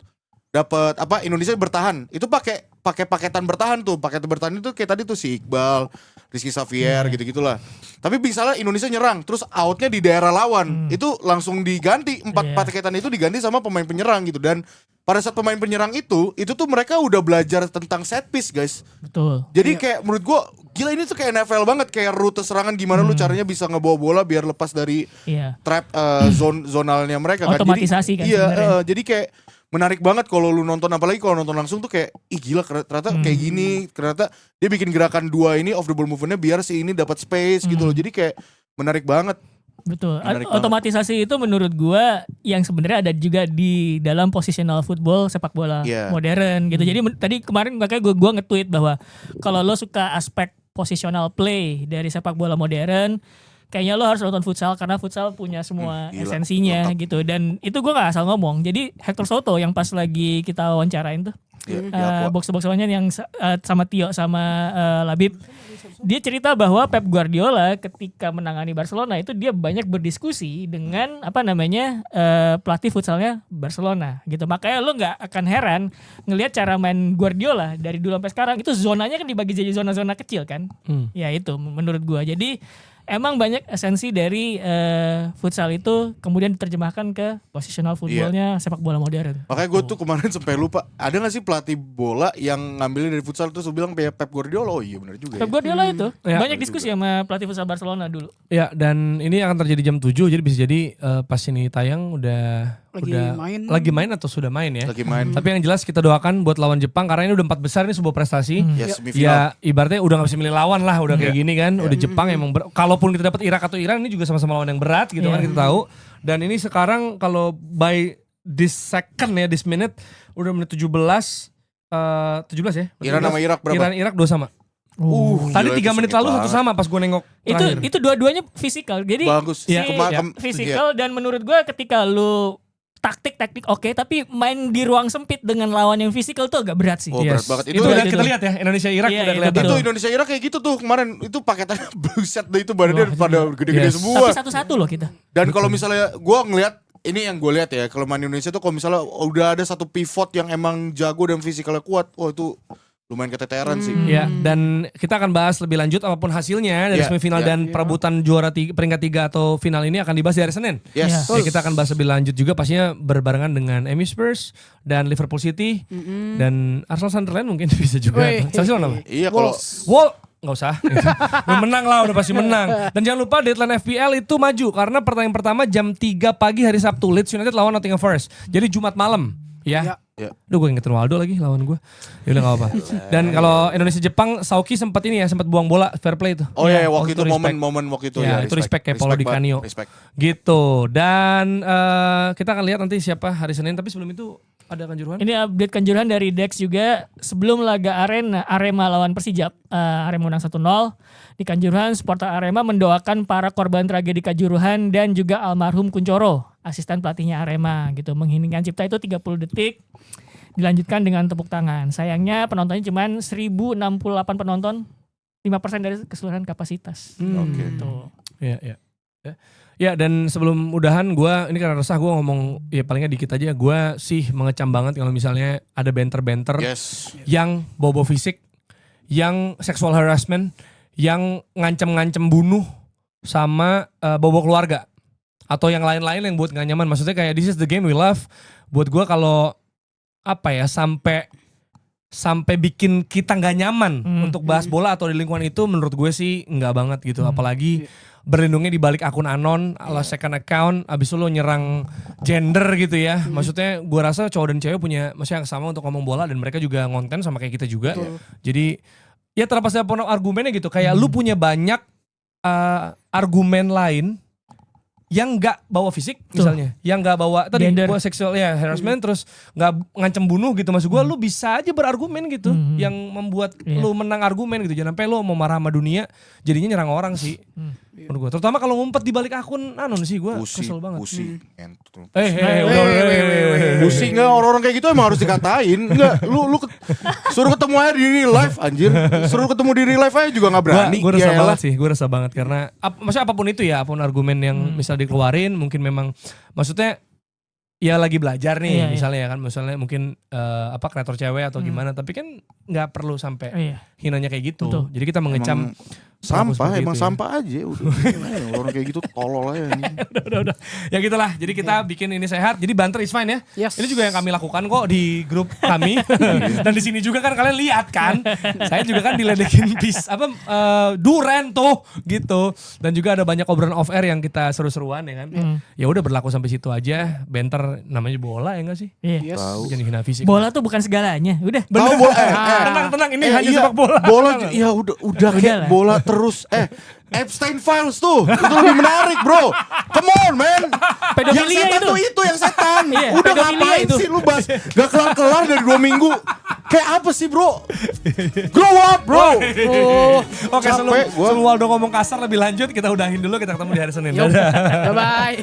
apa, Indonesia bertahan. Itu pakai paketan bertahan tuh. Paketan bertahan itu kayak tadi tuh si Iqbal, Rizky Xavier gitu-gitulah. Tapi misalnya Indonesia nyerang terus outnya di daerah lawan, itu langsung diganti, 4 paketan itu diganti sama pemain penyerang gitu. Dan pada saat pemain penyerang itu tuh mereka udah belajar tentang set piece, guys. Betul. Jadi kayak menurut gua gila, ini tuh kayak NFL banget, kayak rute serangan gimana lu caranya bisa ngebawa bola biar lepas dari trap zonalnya mereka kan. Otomatisasi kan Iya, sebenarnya. jadi kayak menarik banget kalau lu nonton, apalagi kalau nonton langsung tuh kayak ih gila, ternyata kayak gini, ternyata dia bikin gerakan 2 ini off the ball movementnya biar si ini dapat space gitu loh. Jadi kayak menarik banget. Betul. Menarik banget. Otomatisasi itu menurut gua yang sebenarnya ada juga di dalam positional football, sepak bola modern gitu. Jadi tadi kemarin makanya gua nge-tweet bahwa kalau lo suka aspek positional play dari sepak bola modern, kayaknya lo harus nonton futsal karena futsal punya semua Gila, esensinya lengkap. gitu. Dan itu gue gak asal ngomong. Jadi Hector Soto yang pas lagi kita wawancarain tuh, box-to-box yang sama Tio sama Labib, dia cerita bahwa Pep Guardiola ketika menangani Barcelona itu dia banyak berdiskusi dengan pelatih futsalnya Barcelona gitu. Makanya lo nggak akan heran ngelihat cara main Guardiola dari dulu sampai sekarang itu zonanya kan dibagi jadi zona-zona kecil kan. Ya itu menurut gua. Jadi emang banyak esensi dari futsal itu kemudian diterjemahkan ke positional footballnya sepak bola modern. Makanya gue tuh kemarin sampai lupa, ada gak sih pelatih bola yang ngambilnya dari futsal terus bilang kayak Pep Guardiola? Oh iya benar juga. Pep Guardiola itu Ya. banyak diskusi sama pelatih futsal Barcelona dulu. Ya, dan ini akan terjadi jam 7, jadi bisa jadi pas ini tayang lagi main atau sudah main ya. Lagi main. Tapi yang jelas kita doakan buat lawan Jepang karena ini udah 4 besar, ini sebuah prestasi. Ya semifinal. Ya ibaratnya udah gak bisa milih lawan lah, udah kayak gini kan. Udah Jepang emang kalaupun kita dapat Irak atau Iran, ini juga sama-sama lawan yang berat gitu kan, kita tahu. Dan ini sekarang kalau by this minute udah menit 17 ya. Iran sama Irak berapa? Irak 2 sama. Tadi 3 menit lalu 1 sama pas gue nengok terakhir. Itu dua-duanya fisikal. Jadi Bagus. fisikal dan menurut gue ketika lu taktik oke, tapi main di ruang sempit dengan lawan yang fisikal tuh agak berat sih. Oh, berat banget. Itu udah kita lihat ya, Indonesia Irak Iya, udah itu kelihatan. Itu Indonesia Irak kayak gitu tuh kemarin, itu paketannya buset deh, itu badannya pada gede-gede semua. Tapi satu-satu loh kita. Dan kalau misalnya gue ngelihat, ini yang gue lihat ya, kalau main Indonesia tuh kalau misalnya udah ada satu pivot yang emang jago dan fisikalnya kuat, itu lumayan keteteran sih. Ya, dan kita akan bahas lebih lanjut apapun hasilnya dari semifinal dan perebutan juara peringkat 3 atau final ini akan dibahas di hari Senin. Yes. Ya, kita akan bahas lebih lanjut juga pastinya berbarengan dengan MU Spurs dan Liverpool City dan Arsenal Sunderland mungkin bisa juga. Chelsea lawan apa? Iya kalau Nggak usah. Udah menang lah, udah pasti menang. Dan jangan lupa deadline FPL itu maju karena pertandingan pertama jam 3 pagi hari Sabtu, Leeds United lawan Nottingham Forest. Jadi Jumat malam. Ya. Duh, gue ingetin Waldo lagi lawan gue. Ya udah gak apa. Dan kalau Indonesia Jepang, Sauki sempat buang bola, fair play itu. Oh iya, waktu itu momen waktu itu ya. Itu respect kayak Paulo Di Canio. Gitu. Dan kita akan lihat nanti siapa hari Senin. Tapi sebelum itu ada Kanjuruhan. Ini update Kanjuruhan dari Dex juga. Sebelum laga Arema lawan Persijap, Arema menang 1-0. Di Kanjuruhan, supporter Arema mendoakan para korban tragedi Kanjuruhan dan juga almarhum Kuncoro, asisten pelatihnya Arema gitu. Mengheningkan cipta itu 30 detik. Dilanjutkan dengan tepuk tangan. Sayangnya penontonnya cuma 1068 penonton, 5% dari keseluruhan kapasitas. Oke. Gitu. Ya, dan sebelum udahan ini karena resah gue ngomong ya palingnya dikit aja. Gue sih mengecam banget kalau misalnya ada banter-banter yang bobo fisik, yang sexual harassment, yang ngancem-ngancem bunuh sama bobo keluarga atau yang lain-lain yang buat gak nyaman. Maksudnya kayak this is the game we love. Buat gue kalau sampai bikin kita nggak nyaman untuk bahas bola atau di lingkungan itu, menurut gue sih nggak banget gitu. Apalagi berlindungnya di balik akun anon ala second account, abis itu lo nyerang gender gitu ya. Maksudnya gue rasa cowok dan cewek punya maksudnya yang sama untuk ngomong bola dan mereka juga ngonten sama kayak kita juga. Jadi ya terlepas dari argumennya gitu, kayak lu punya banyak argumen lain yang nggak bawa fisik misalnya, yang nggak bawa tadi bawa seksual harassment, terus nggak ngancem bunuh gitu. Maksud gue lu bisa aja berargumen gitu, yang membuat lu menang argumen gitu. Jangan sampai lu mau marah sama dunia jadinya nyerang orang sih. menurut gue. Terutama kalau ngumpet di balik akun anon sih gue kesel banget. Pusi. Pusi enggak, orang-orang kayak gitu emang harus dikatain. Enggak, lu suruh ketemu aja di real life anjir. Suruh ketemu di real life aja juga enggak berani. Gue resah Ya banget elah. sih, gue resah banget karena maksudnya apapun itu ya, apapun argumen yang misal dikeluarin, mungkin memang maksudnya ya lagi belajar nih misalnya ya kan, misalnya mungkin kreator cewek atau gimana, tapi kan nggak perlu sampai hinanya kayak gitu. Betul. Jadi kita mengecam Sampah, seperti emang itu ya. sampah aja udah. Orang kayak gitu tolol aja anjing. udah. Ya gitulah. Jadi kita bikin ini sehat. Jadi banter is fine ya. Yes. Ini juga yang kami lakukan kok di grup kami. Dan di sini juga kan kalian lihat kan. Saya juga kan diledekin duren tuh gitu. Dan juga ada banyak obrolan off air yang kita seru-seruan ya kan. Ya udah berlaku sampai situ aja. Banter namanya bola ya enggak sih? Iya. Yes. Jangan hina fisik. Bola tuh bukan segalanya. Udah. Tahu bola Tenang ini hanya sepak bola. Bola ya udah kayak lah. bola terus. Epstein Files tuh itu lebih menarik bro. Come on man. Pedofilia yang setan itu. tuh yang setan. Iya, Udah pedofilia ngapain itu. sih lu bahas gak kelar-kelar dari 2 minggu. Kayak apa sih bro? Grow up bro. Oke, Capek gua. sebelum Waldo ngomong kasar lebih lanjut, kita udahin dulu, kita ketemu di hari Senin. Yo, Dadah. bye-bye.